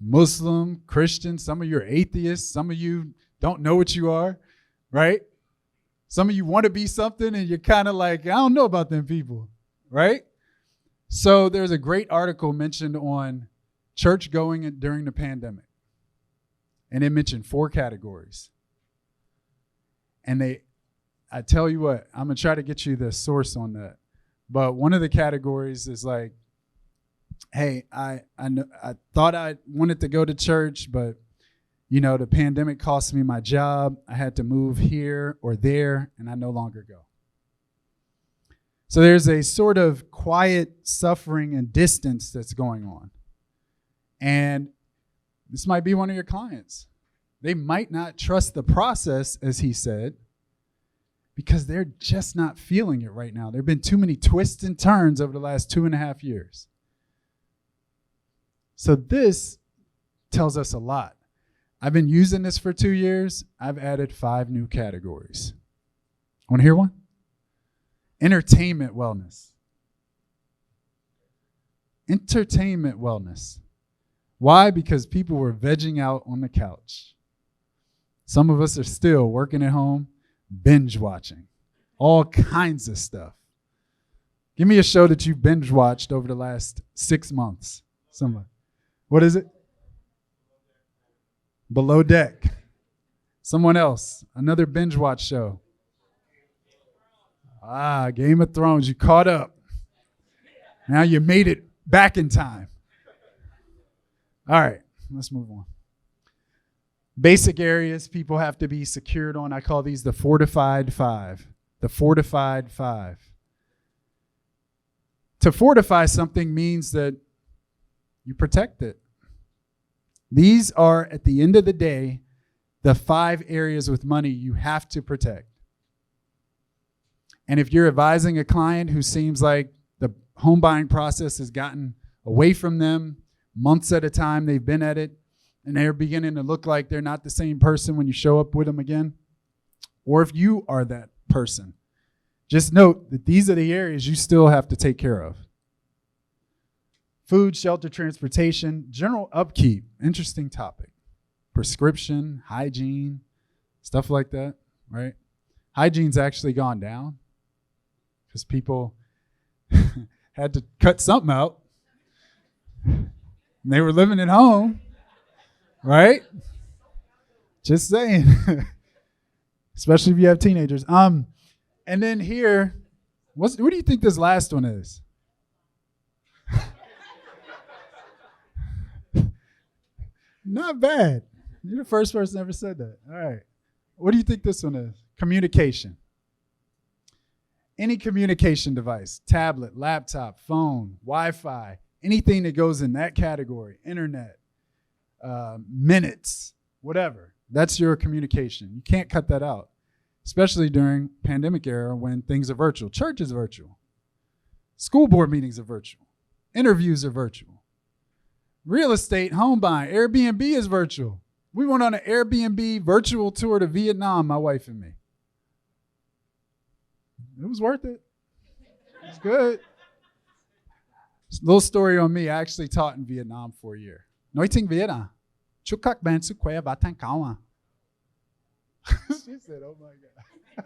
Muslim, Christian, some of you are atheists, some of you don't know what you are, right? Some of you want to be something and you're kind of like, I don't know about them people, right? So there's a great article mentioned on church going during the pandemic. And it mentioned 4 categories. And I tell you what, I'm going to try to get you the source on that. But one of the categories is like, hey, I thought I wanted to go to church, but, you know, the pandemic cost me my job. I had to move here or there, and I no longer go. So there's a sort of quiet suffering and distance that's going on. And this might be one of your clients. They might not trust the process, as he said, because they're just not feeling it right now. There have been too many twists and turns over the last 2.5 years. So this tells us a lot. I've been using this for 2 years. I've added 5 new categories. Want to hear one? Entertainment wellness. Entertainment wellness. Why? Because people were vegging out on the couch. Some of us are still working at home, binge watching, all kinds of stuff. Give me a show that you binge watched over the last 6 months. Somebody. What is it? Below Deck. Someone else. Another binge watch show. Game of Thrones. You caught up. Now you made it back in time. All right, let's move on. Basic areas people have to be secured on. I call these the fortified 5. The fortified 5. To fortify something means that you protect it. These are, at the end of the day, the 5 areas with money you have to protect. And if you're advising a client who seems like the home buying process has gotten away from them, months at a time they've been at it, and they're beginning to look like they're not the same person when you show up with them again, or if you are that person, just note that these are the areas you still have to take care of. Food, shelter, transportation, general upkeep, interesting topic. Prescription, hygiene, stuff like that, right? Hygiene's actually gone down because people had to cut something out. And they were living at home, right? Just saying. Especially if you have teenagers. And then here, what do you think this last one is? Not bad. You're the first person ever said that. All right. What do you think this one is? Communication. Any communication device, tablet, laptop, phone, Wi-Fi, anything that goes in that category, internet, minutes, whatever. That's your communication. You can't cut that out, especially during pandemic era when things are virtual. Church is virtual. School board meetings are virtual. Interviews are virtual. Real estate, home buying, Airbnb is virtual. We went on an Airbnb virtual tour to Vietnam, my wife and me. It was worth it. It was good. Little story on me. I actually taught in Vietnam for a year. Nói tiếng Việt à? Chúc các bạn sức khỏe và thành công à? She said, oh my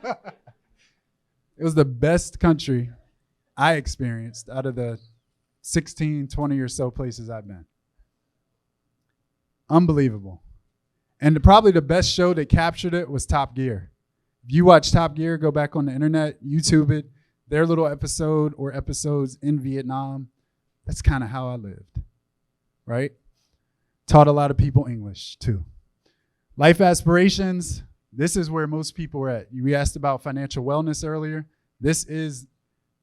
God. It was the best country I experienced out of the 16, 20 or so places I've been. Unbelievable. And probably the best show that captured it was Top Gear. If you watch Top Gear, go back on the internet, YouTube it, their little episode or episodes in Vietnam. That's kind of how I lived, right? Taught a lot of people English too. Life aspirations, this is where most people are at. We asked about financial wellness earlier. This is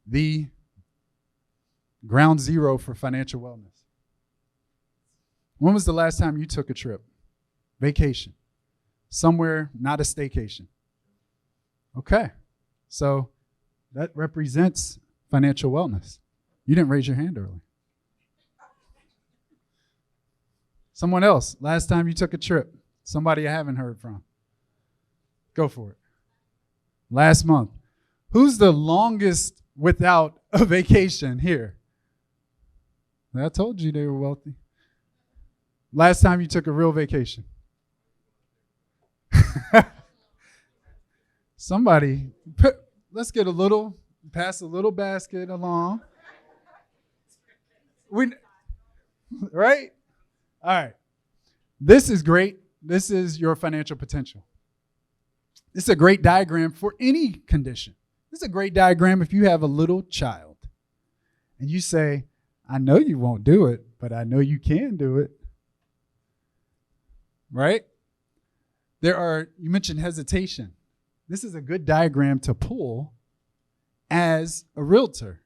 the ground zero for financial wellness. When was the last time you took a trip? Vacation. Somewhere, not a staycation. Okay. So that represents financial wellness. You didn't raise your hand early. Someone else, last time you took a trip. Somebody I haven't heard from. Go for it. Last month. Who's the longest without a vacation here? I told you they were wealthy. Last time you took a real vacation. Somebody, let's get pass a little basket along. Right? All right. This is great. This is your financial potential. This is a great diagram for any condition. This is a great diagram if you have a little child and you say, I know you won't do it, but I know you can do it. Right? You mentioned hesitation. This is a good diagram to pull as a realtor,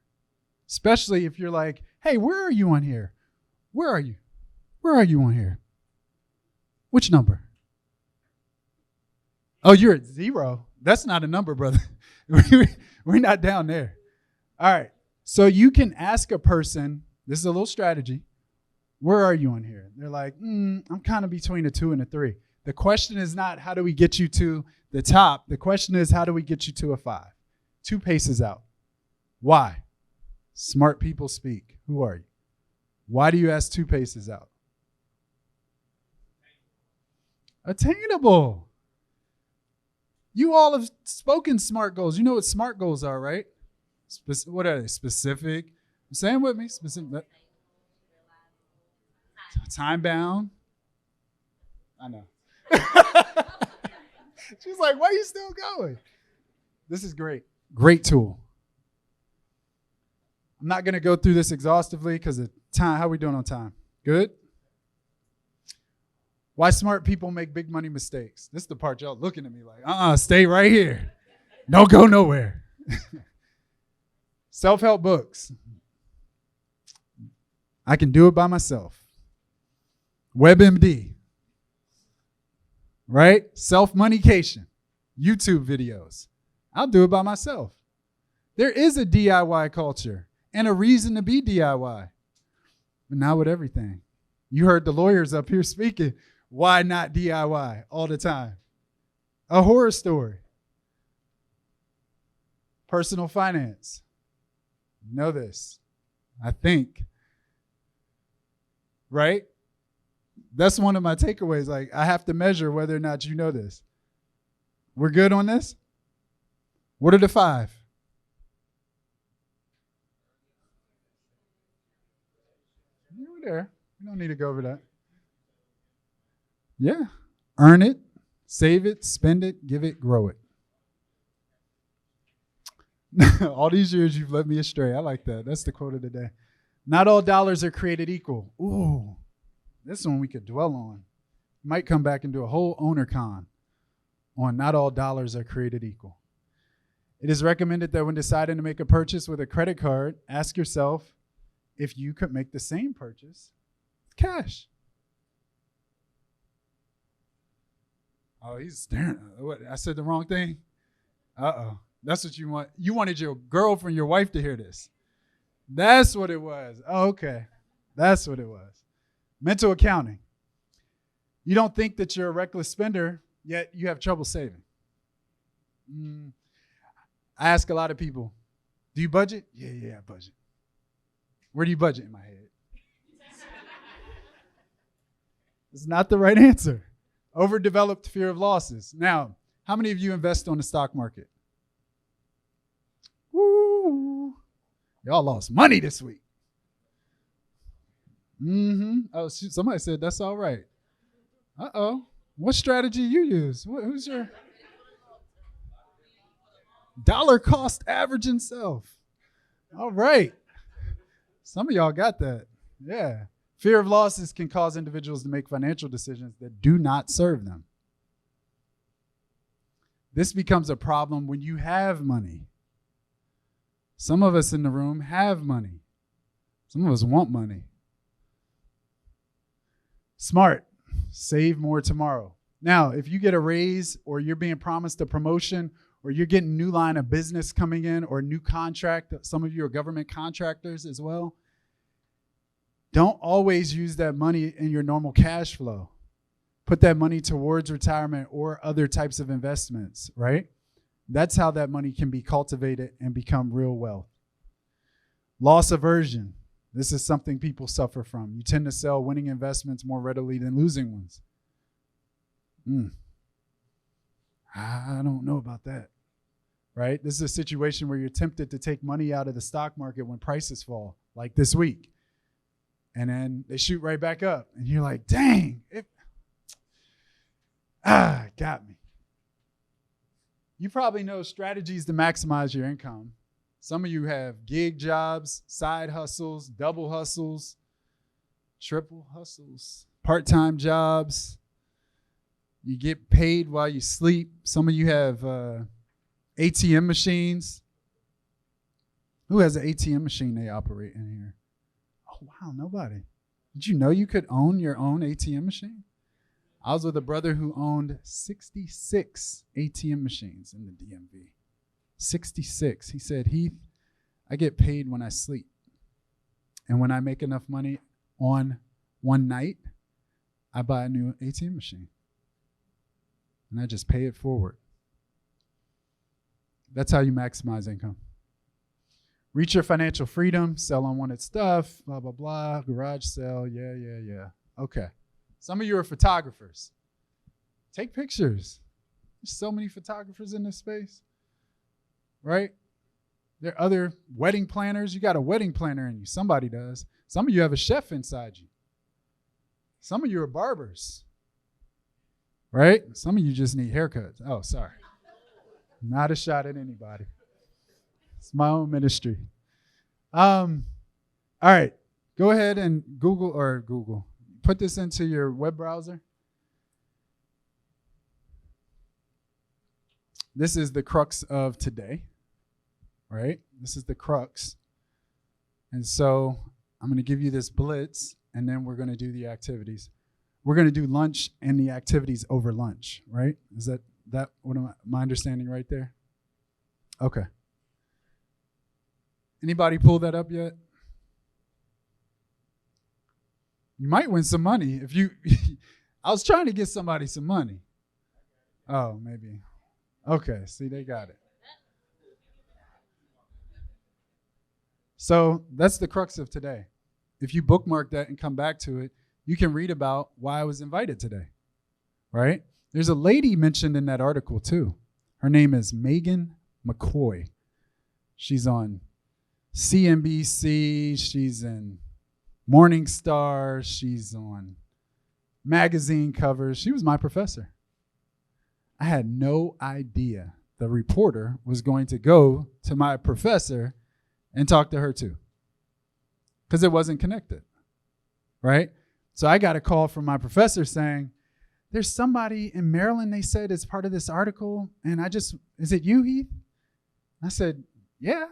especially if you're like, hey, where are you on here? Where are you? Where are you on here? Which number? Oh, you're at 0. That's not a number, brother. We're not down there. All right. So you can ask a person, this is a little strategy, where are you on here? They're like, I'm kind of between a 2 and a 3. The question is not how do we get you to the top. The question is how do we get you to a 5? 2 paces out. Why? Smart people speak. Who are you? Why do you ask 2 paces out? Attainable. You all have spoken SMART goals. You know what SMART goals are, right? What are they? Specific. Say them with me. Specific. Time bound. I know. She's like, why are you still going? This is great. Great tool. I'm not going to go through this exhaustively because of time. How are we doing on time? Good? Why smart people make big money mistakes. This is the part y'all looking at me like, stay right here. Don't go nowhere. Self-help books. I can do it by myself. WebMD. Right? Self-moneycation. YouTube videos. I'll do it by myself. There is a DIY culture and a reason to be DIY. But not with everything. You heard the lawyers up here speaking. Why not DIY all the time? A horror story. Personal finance. You know this, I think. Right? That's one of my takeaways. Like, I have to measure whether or not you know this. We're good on this? What are the 5? We're there. We don't need to go over that. Yeah. Earn it, save it, spend it, give it, grow it. All these years you've led me astray. I like that. That's the quote of the day. Not all dollars are created equal. Ooh, this one we could dwell on. Might come back and do a whole owner con on not all dollars are created equal. It is recommended that when deciding to make a purchase with a credit card, ask yourself if you could make the same purchase with cash. Oh, he's staring. What? I said the wrong thing? Uh-oh. That's what you want. You wanted your girlfriend, your wife to hear this. That's what it was. Oh, okay. That's what it was. Mental accounting. You don't think that you're a reckless spender, yet you have trouble saving. I ask a lot of people, do you budget? Yeah, I budget. Where do you budget? In my head. It's not the right answer. Overdeveloped fear of losses. Now, how many of you invest on the stock market? Woo! Y'all lost money this week. Oh, somebody said that's all right. Uh-oh. What strategy you use? Who's your dollar cost averaging self? All right. Some of y'all got that. Yeah. Fear of losses can cause individuals to make financial decisions that do not serve them. This becomes a problem when you have money. Some of us in the room have money. Some of us want money. Smart. Save more tomorrow. Now, if you get a raise or you're being promised a promotion or you're getting a new line of business coming in or a new contract, some of you are government contractors as well, don't always use that money in your normal cash flow. Put that money towards retirement or other types of investments, right? That's how that money can be cultivated and become real wealth. Loss aversion. This is something people suffer from. You tend to sell winning investments more readily than losing ones. I don't know about that, right? This is a situation where you're tempted to take money out of the stock market when prices fall, like this week. And then they shoot right back up. And you're like, dang, got me. You probably know strategies to maximize your income. Some of you have gig jobs, side hustles, double hustles, triple hustles, part-time jobs. You get paid while you sleep. Some of you have ATM machines. Who has an ATM machine they operate in here? Oh, wow, nobody. Did you know you could own your own ATM machine? I was with a brother who owned 66 ATM machines in the DMV. 66. He said, Heath, I get paid when I sleep. And when I make enough money on one night, I buy a new ATM machine. And I just pay it forward. That's how you maximize income. Reach your financial freedom, sell unwanted stuff, blah, blah, blah, garage sale, yeah. Okay. Some of you are photographers. Take pictures. There's so many photographers in this space, right? There are other wedding planners. You got a wedding planner in you. Somebody does. Some of you have a chef inside you. Some of you are barbers, right? Some of you just need haircuts. Oh, sorry. Not a shot at anybody. It's my own ministry. All right. Go ahead and Google. Put this into your web browser. this is the crux of today, right? This is the crux. And so I'm going to give you this blitz, and then we're going to do the activities. We're going to do lunch and the activities over lunch, right? Is that what am my understanding right there? Okay. Anybody pull that up yet? You might win some money if you. I was trying to get somebody some money. Oh, maybe. Okay, see, they got it. So that's the crux of today. If you bookmark that and come back to it, you can read about why I was invited today, right? There's a lady mentioned in that article too. Her name is Megan McCoy. She's on CNBC. She's in Morning Star. She's on magazine covers. She was my professor. I had no idea the reporter was going to go to my professor and talk to her too, because it wasn't connected, right? So I got a call from my professor saying, there's somebody in Maryland they said is part of this article, and is it you, Heath? I said, yeah.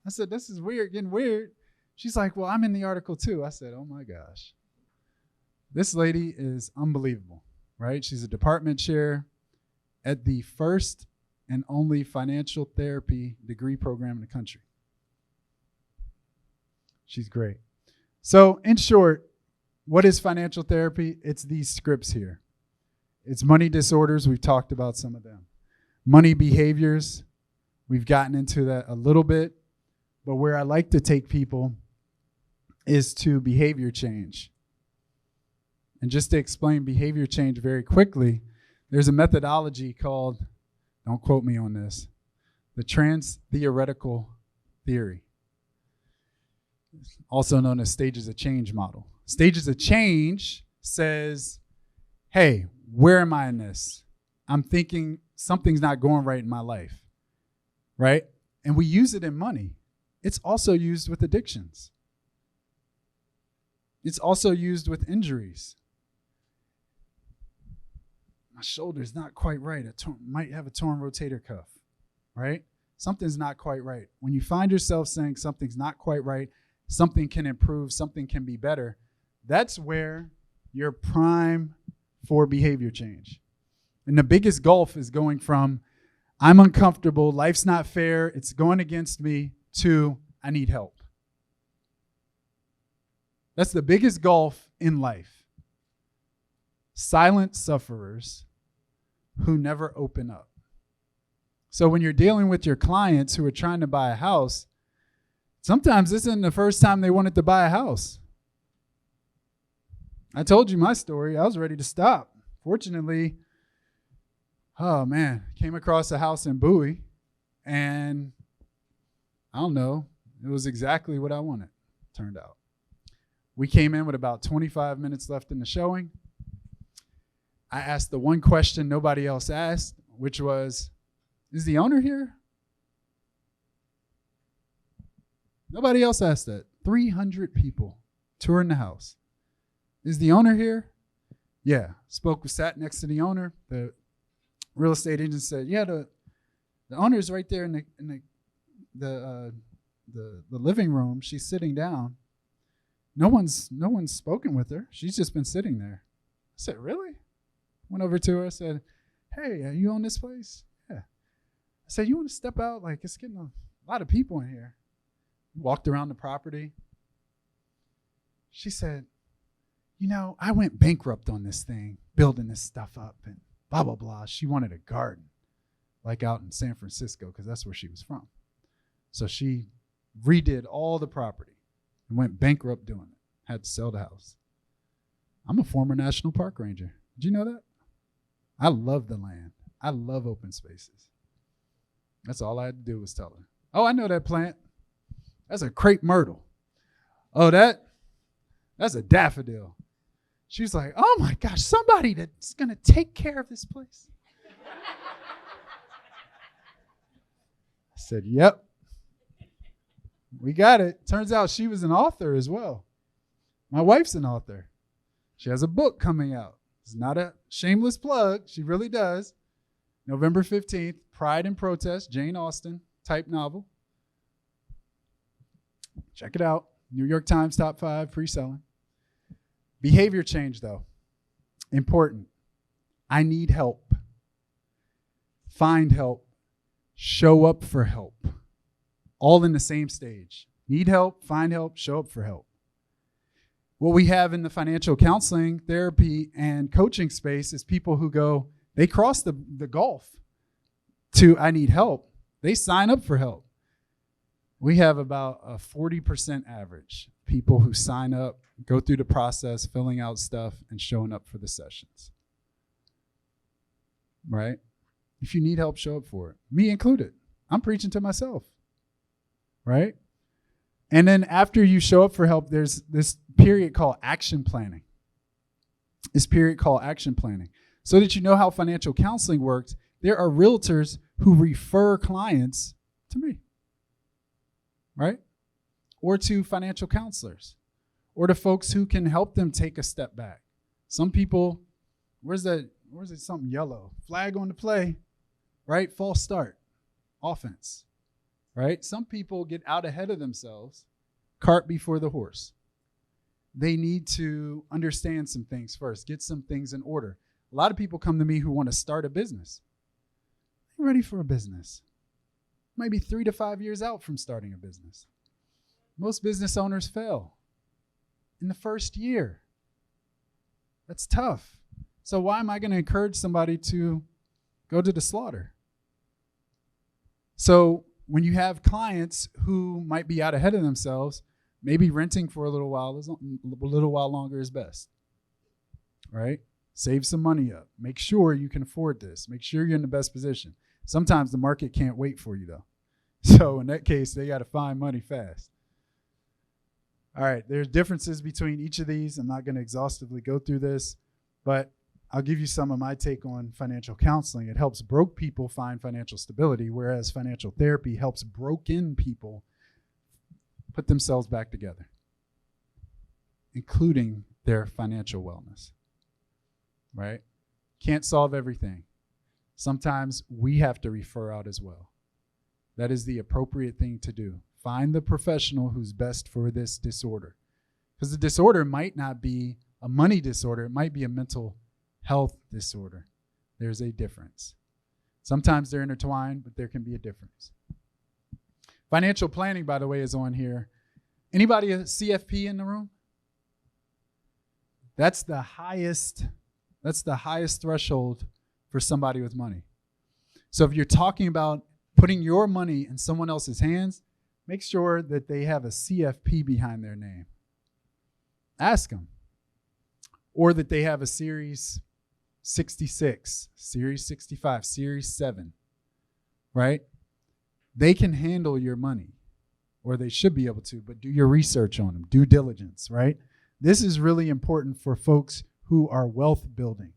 I said, this is weird, getting weird. She's like, well, I'm in the article too. I said, oh my gosh. This lady is unbelievable, right? She's a department chair at the first and only financial therapy degree program in the country. She's great. So in short, what is financial therapy? It's these scripts here. It's money disorders. We've talked about some of them. Money behaviors. We've gotten into that a little bit. But where I like to take people is to behavior change. And just to explain behavior change very quickly, there's a methodology called, don't quote me on this, the trans-theoretical theory, also known as stages of change model. Stages of change says, hey, where am I in this? I'm thinking something's not going right in my life, right? And we use it in money. It's also used with addictions. It's also used with injuries. My shoulder's not quite right. Might have a torn rotator cuff, right? Something's not quite right. When you find yourself saying something's not quite right, something can improve, something can be better, that's where you're prime for behavior change. And the biggest gulf is going from, I'm uncomfortable, life's not fair, it's going against me, to I need help. That's the biggest gulf in life. Silent sufferers who never open up. So when you're dealing with your clients who are trying to buy a house, sometimes this isn't the first time they wanted to buy a house. I told you my story. I was ready to stop. Fortunately, came across a house in Bowie, and I don't know, it was exactly what I wanted, turned out. We came in with about 25 minutes left in the showing. I asked the one question nobody else asked, which was, is the owner here? Nobody else asked that. 300 people touring the house. Is the owner here? Yeah. Sat next to the owner. The real estate agent said, yeah, the owner's right there in the living room. She's sitting down. No one's spoken with her. She's just been sitting there. I said, really? Went over to her. I said, hey, are you on this place? Yeah. I said, you want to step out? Like, it's getting a lot of people in here. Walked around the property. She said, I went bankrupt on this thing, building this stuff up and blah, blah, blah. She wanted a garden, like out in San Francisco, because that's where she was from. So she redid all the property and went bankrupt doing it. Had to sell the house. I'm a former National Park Ranger. Did you know that? I love the land. I love open spaces. That's all I had to do was tell her. Oh, I know that plant. That's a crepe myrtle. Oh, that's a daffodil. She was like, oh my gosh, somebody that's going to take care of this place. I said, yep. We got it. Turns out she was an author as well. My wife's an author. She has a book coming out. It's not a shameless plug. She really does. November 15th, Pride and Protest, Jane Austen type novel. Check it out. New York Times top 5 pre-selling. Behavior change, though. Important. I need help. Find help. Show up for help. All in the same stage. Need help, find help, show up for help. What we have in the financial counseling, therapy, and coaching space is people who go, they cross the gulf to I need help. They sign up for help. We have about a 40% average. People who sign up, go through the process, filling out stuff, and showing up for the sessions. Right? If you need help, show up for it. Me included. I'm preaching to myself. Right? And then after you show up for help, there's this period called action planning. This period called action planning. So that you know how financial counseling works, there are realtors who refer clients to me. Right? Or to financial counselors. Or to folks who can help them take a step back. Some people, where's it something yellow? Flag on the play. Right? False start. Offense. Right? Some people get out ahead of themselves, cart before the horse. They need to understand some things first, get some things in order. A lot of people come to me who want to start a business. They're ready for a business. Might be 3 to 5 years out from starting a business. Most business owners fail in the first year. That's tough. So why am I going to encourage somebody to go to the slaughter? So when you have clients who might be out ahead of themselves, maybe renting for a little while longer is best, right? Save some money up. Make sure you can afford this. Make sure you're in the best position. Sometimes the market can't wait for you, though. So in that case, they got to find money fast. All right, there's differences between each of these. I'm not going to exhaustively go through this, but I'll give you some of my take on financial counseling. It helps broke people find financial stability, whereas financial therapy helps broken people put themselves back together, including their financial wellness, right? Can't solve everything. Sometimes we have to refer out as well. That is the appropriate thing to do. Find the professional who's best for this disorder. Because the disorder might not be a money disorder. It might be a mental health disorder. There's a difference. Sometimes they're intertwined, but there can be a difference. Financial planning, by the way, is on here. Anybody a CFP in the room? That's the highest threshold for somebody with money. So if you're talking about putting your money in someone else's hands, make sure that they have a CFP behind their name. Ask them. Or that they have a Series 66, Series 65, Series 7, right? They can handle your money, or they should be able to, but do your research on them, due diligence, right? This is really important for folks who are wealth building.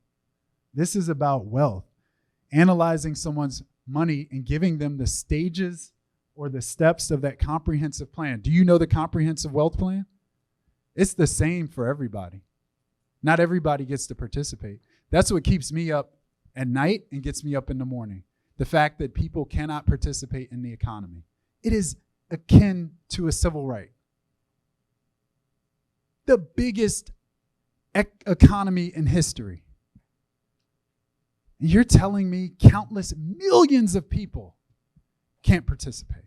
This is about wealth, analyzing someone's money and giving them the stages or the steps of that comprehensive plan. Do you know the comprehensive wealth plan? It's the same for everybody. Not everybody gets to participate. That's what keeps me up at night and gets me up in the morning. The fact that people cannot participate in the economy. It is akin to a civil right. The biggest economy in history. You're telling me countless millions of people can't participate.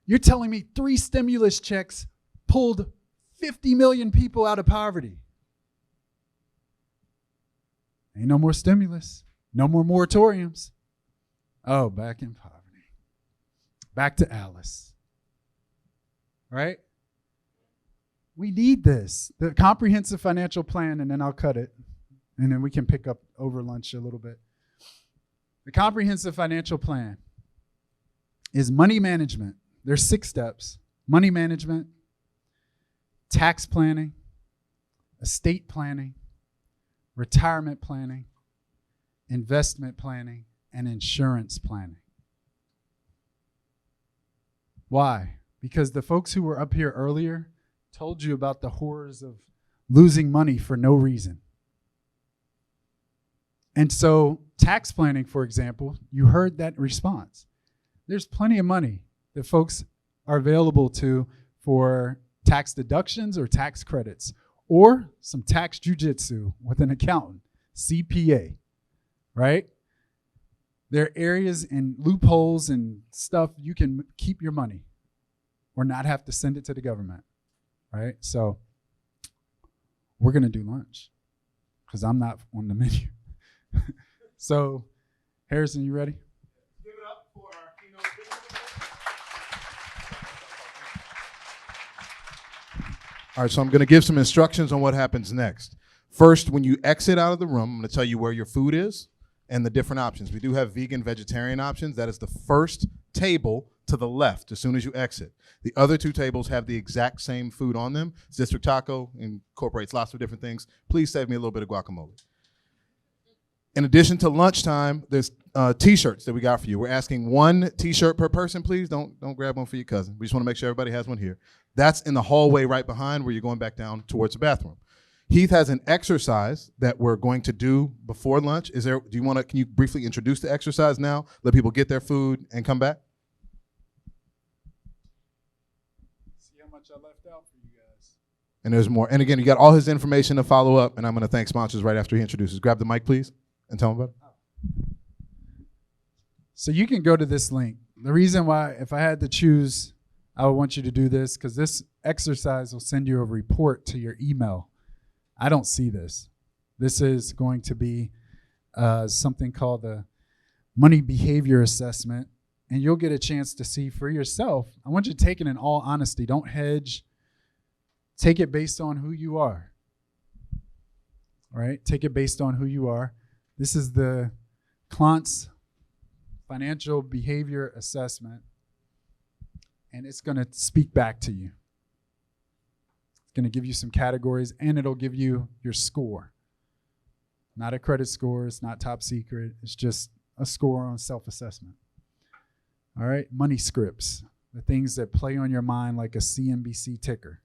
You're telling me 3 stimulus checks pulled 50 million people out of poverty. Ain't no more stimulus. No more moratoriums. Oh, back in poverty. Back to Alice. Right? We need this. The comprehensive financial plan, and then I'll cut it. And then we can pick up over lunch a little bit. The comprehensive financial plan is money management. There's 6 steps. Money management, tax planning, estate planning, retirement planning, investment planning, and insurance planning. Why? Because the folks who were up here earlier told you about the horrors of losing money for no reason. And so tax planning, for example, you heard that response. There's plenty of money that folks are available to for tax deductions or tax credits, or some tax jujitsu with an accountant, CPA, right? There are areas and loopholes and stuff you can keep your money or not have to send it to the government, right? So we're going to do lunch because I'm not on the menu. So, Harrison, you ready? Give it up for our keynote speaker. All right, so I'm going to give some instructions on what happens next. First, when you exit out of the room, I'm going to tell you where your food is and the different options. We do have vegan, vegetarian options. That is the first table to the left as soon as you exit. The other two tables have the exact same food on them. District Taco incorporates lots of different things. Please save me a little bit of guacamole. In addition to lunchtime, there's T-shirts that we got for you. We're asking one T-shirt per person, please. Don't grab one for your cousin. We just want to make sure everybody has one here. That's in the hallway right behind where you're going back down towards the bathroom. Heath has an exercise that we're going to do before lunch. Can you briefly introduce the exercise now? Let people get their food and come back? See how much I left out for you guys. And there's more. And again, you got all his information to follow up, and I'm going to thank sponsors right after he introduces. Grab the mic, please, and tell him about it. So you can go to this link. The reason why, if I had to choose, I would want you to do this because this exercise will send you a report to your email. I don't see this. This is going to be something called the money behavior assessment, and you'll get a chance to see for yourself. I want you to take it in all honesty. Don't hedge. Take it based on who you are. All right? Take it based on who you are. This is the Klontz Financial Behavior Assessment, and it's going to speak back to you. It's going to give you some categories, and it'll give you your score. Not a credit score. It's not top secret. It's just a score on self-assessment. All right? Money scripts, the things that play on your mind like a CNBC ticker.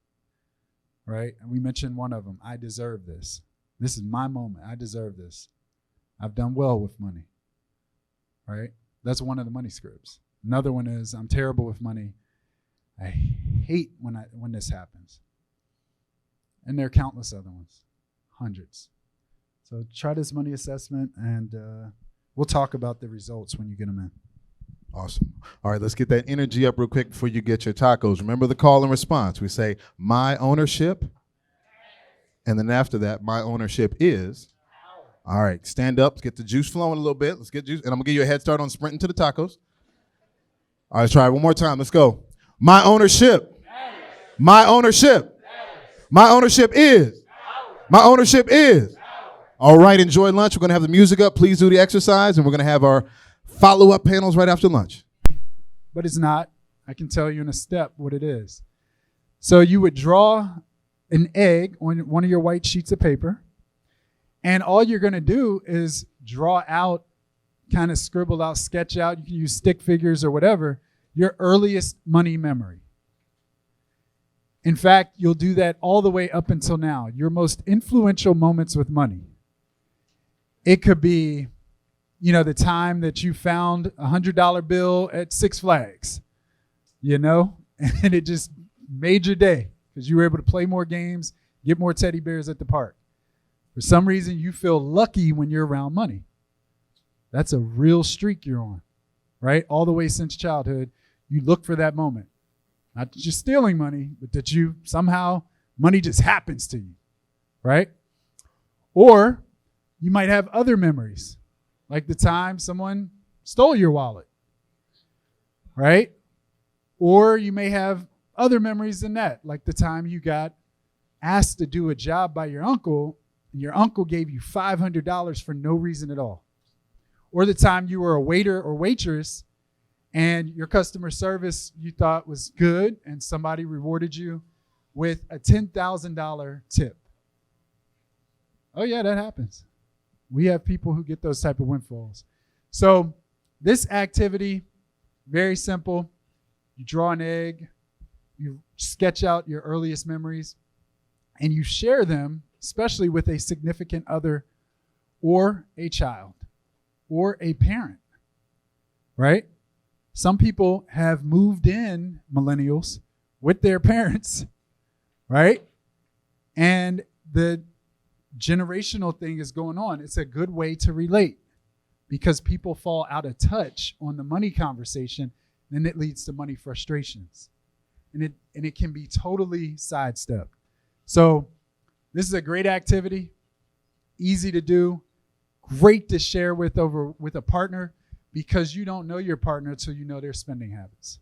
Right? And we mentioned one of them. I deserve this. This is my moment. I deserve this. I've done well with money. Right? That's one of the money scripts. Another one is I'm terrible with money. I hate when this happens. And there are countless other ones, hundreds. So try this money assessment, and we'll talk about the results when you get them in. Awesome. All right, let's get that energy up real quick before you get your tacos. Remember the call and response. We say, my ownership, and then after that, my ownership is. All right, stand up. Let's get the juice flowing a little bit. Let's get juice. And I'm going to give you a head start on sprinting to the tacos. All right, let's try it one more time. Let's go. My ownership. My ownership. My ownership is. My ownership is. All right, enjoy lunch. We're going to have the music up. Please do the exercise, and we're going to have our follow-up panels right after lunch. But it's not. I can tell you in a step what it is. So you would draw an egg on one of your white sheets of paper, and all you're going to do is draw out, kind of scribble out, sketch out, you can use stick figures or whatever, your earliest money memory. In fact, you'll do that all the way up until now, your most influential moments with money. It could be, the time that you found a $100 bill at Six Flags, and it just made your day because you were able to play more games, get more teddy bears at the park. For some reason, you feel lucky when you're around money. That's a real streak you're on, right? All the way since childhood, you look for that moment. Not that you're stealing money, but that you somehow, money just happens to you, right? Or you might have other memories, like the time someone stole your wallet, right? Or you may have other memories than that, like the time you got asked to do a job by your uncle, and your uncle gave you $500 for no reason at all. Or the time you were a waiter or waitress, and your customer service you thought was good, and somebody rewarded you with a $10,000 tip. Oh yeah, that happens. We have people who get those type of windfalls. So this activity, very simple. You draw an egg, you sketch out your earliest memories, and you share them, especially with a significant other or a child or a parent, right? Some people have moved in, millennials, with their parents, right? And the generational thing is going on. It's a good way to relate because people fall out of touch on the money conversation, and it leads to money frustrations. And it can be totally sidestepped. So this is a great activity, easy to do, great to share with a partner, because you don't know your partner until you know their spending habits.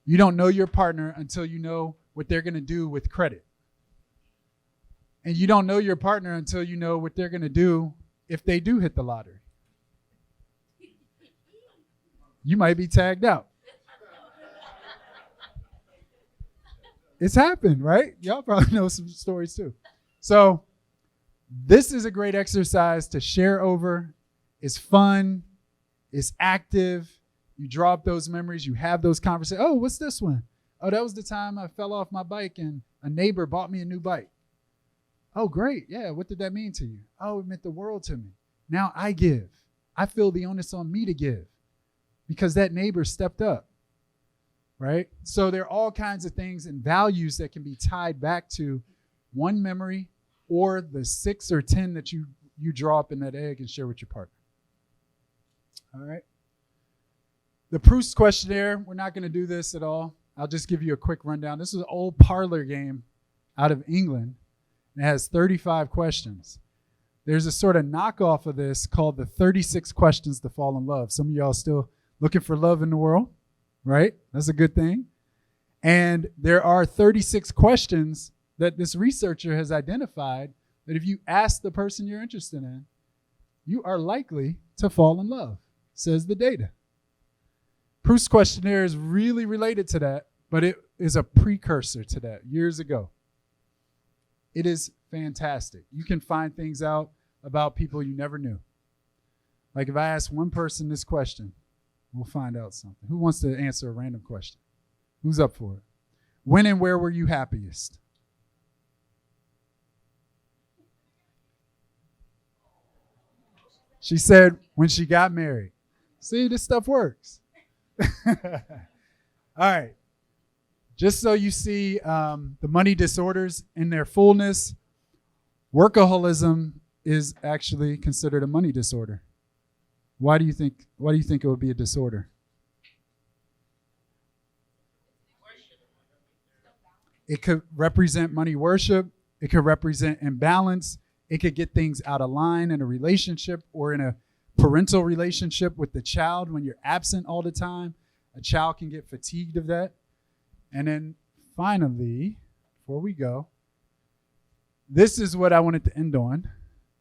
You don't know your partner until you know what they're going to do with credit. And you don't know your partner until you know what they're going to do if they do hit the lottery. You might be tagged out. It's happened, right? Y'all probably know some stories too. So this is a great exercise to share over. It's fun. It's active. You draw up those memories. You have those conversations. Oh, what's this one? Oh, that was the time I fell off my bike and a neighbor bought me a new bike. Oh, great. Yeah, what did that mean to you? Oh, it meant the world to me. Now I give. I feel the onus on me to give because that neighbor stepped up, right? So there are all kinds of things and values that can be tied back to one memory or the 6 or 10 that you draw up in that egg and share with your partner. All right. The Proust questionnaire, we're not going to do this at all. I'll just give you a quick rundown. This is an old parlor game out of England. It has 35 questions. There's a sort of knockoff of this called the 36 questions to fall in love. Some of y'all still looking for love in the world, right? That's a good thing. And there are 36 questions that this researcher has identified that if you ask the person you're interested in, you are likely to fall in love, says the data. Proust questionnaire is really related to that, but it is a precursor to that years ago. It is fantastic. You can find things out about people you never knew. Like if I ask one person this question, we'll find out something. Who wants to answer a random question? Who's up for it? When and where were you happiest? She said when she got married. See, this stuff works. All right. Just so you see the money disorders in their fullness, workaholism is actually considered a money disorder. Why do you think it would be a disorder? It could represent money worship. It could represent imbalance. It could get things out of line in a relationship or in a parental relationship with the child when you're absent all the time. A child can get fatigued of that. And then finally, before we go, this is what I wanted to end on.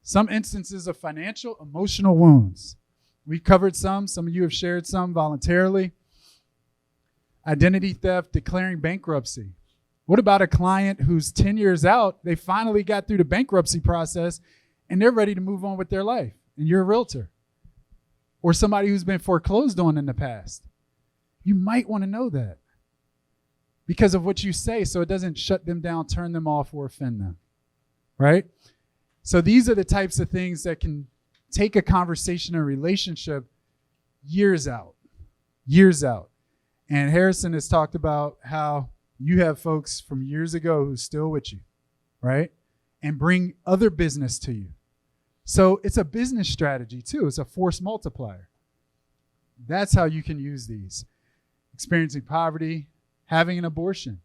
Some instances of financial, emotional wounds. We've covered some. Some of you have shared some voluntarily. Identity theft, declaring bankruptcy. What about a client who's 10 years out, they finally got through the bankruptcy process and they're ready to move on with their life, and you're a realtor? Or somebody who's been foreclosed on in the past. You might want to know that because of what you say, so it doesn't shut them down, turn them off, or offend them, right? So these are the types of things that can take a conversation or relationship years out. And Harrison has talked about how you have folks from years ago who's still with you, right? And bring other business to you. So it's a business strategy too. It's a force multiplier. That's how you can use these. Experiencing poverty, having an abortion,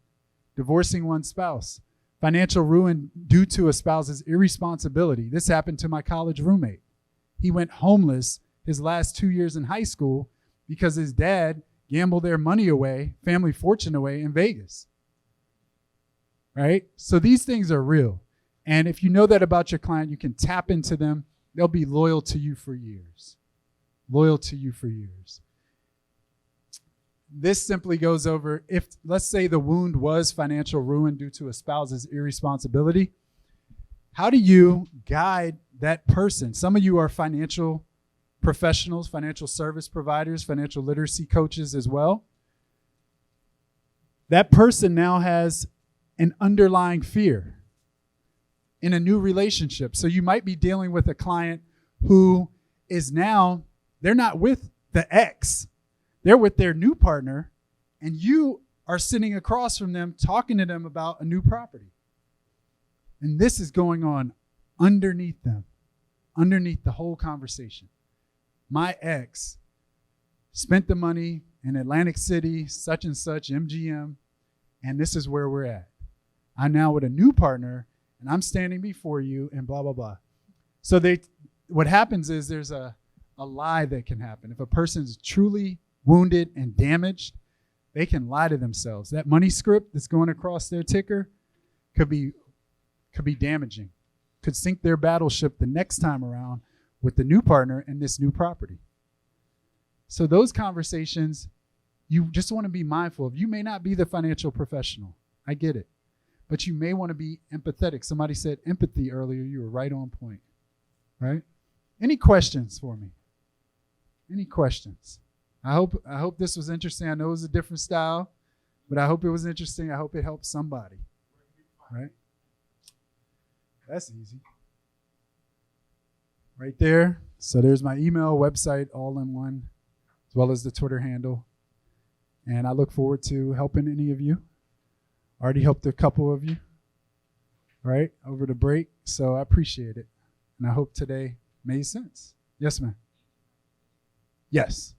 divorcing one's spouse, financial ruin due to a spouse's irresponsibility. This happened to my college roommate. He went homeless his last 2 years in high school because his dad gambled their money away, family fortune away in Vegas. Right? So these things are real. And if you know that about your client, you can tap into them. They'll be loyal to you for years. Loyal to you for years. This simply goes over, if let's say the wound was financial ruin due to a spouse's irresponsibility, how do you guide that person? Some of you are financial professionals, financial service providers, financial literacy coaches as well. That person now has an underlying fear. in a new relationship. So you might be dealing with a client who is now, they're not with the ex, they're with their new partner, and you are sitting across from them talking to them about a new property. And this is going on underneath them, underneath the whole conversation. My ex spent the money in Atlantic City, such and such, MGM, and this is where we're at. I'm now with a new partner, and I'm standing before you, and blah, blah, blah. So what happens is there's a lie that can happen. If a person's truly wounded and damaged, they can lie to themselves. That money script that's going across their ticker could be damaging, could sink their battleship the next time around with the new partner and this new property. So those conversations, you just want to be mindful of. You may not be the financial professional. I get it. But you may want to be empathetic. Somebody said empathy earlier. You were right on point. Right? Any questions for me? Any questions? I hope this was interesting. I know it was a different style, but I hope it was interesting. I hope it helped somebody. Right? That's easy. Right there. So there's my email, website, all in one, as well as the Twitter handle. And I look forward to helping any of you. Already helped a couple of you, right, over the break. So I appreciate it. And I hope today made sense. Yes, ma'am. Yes.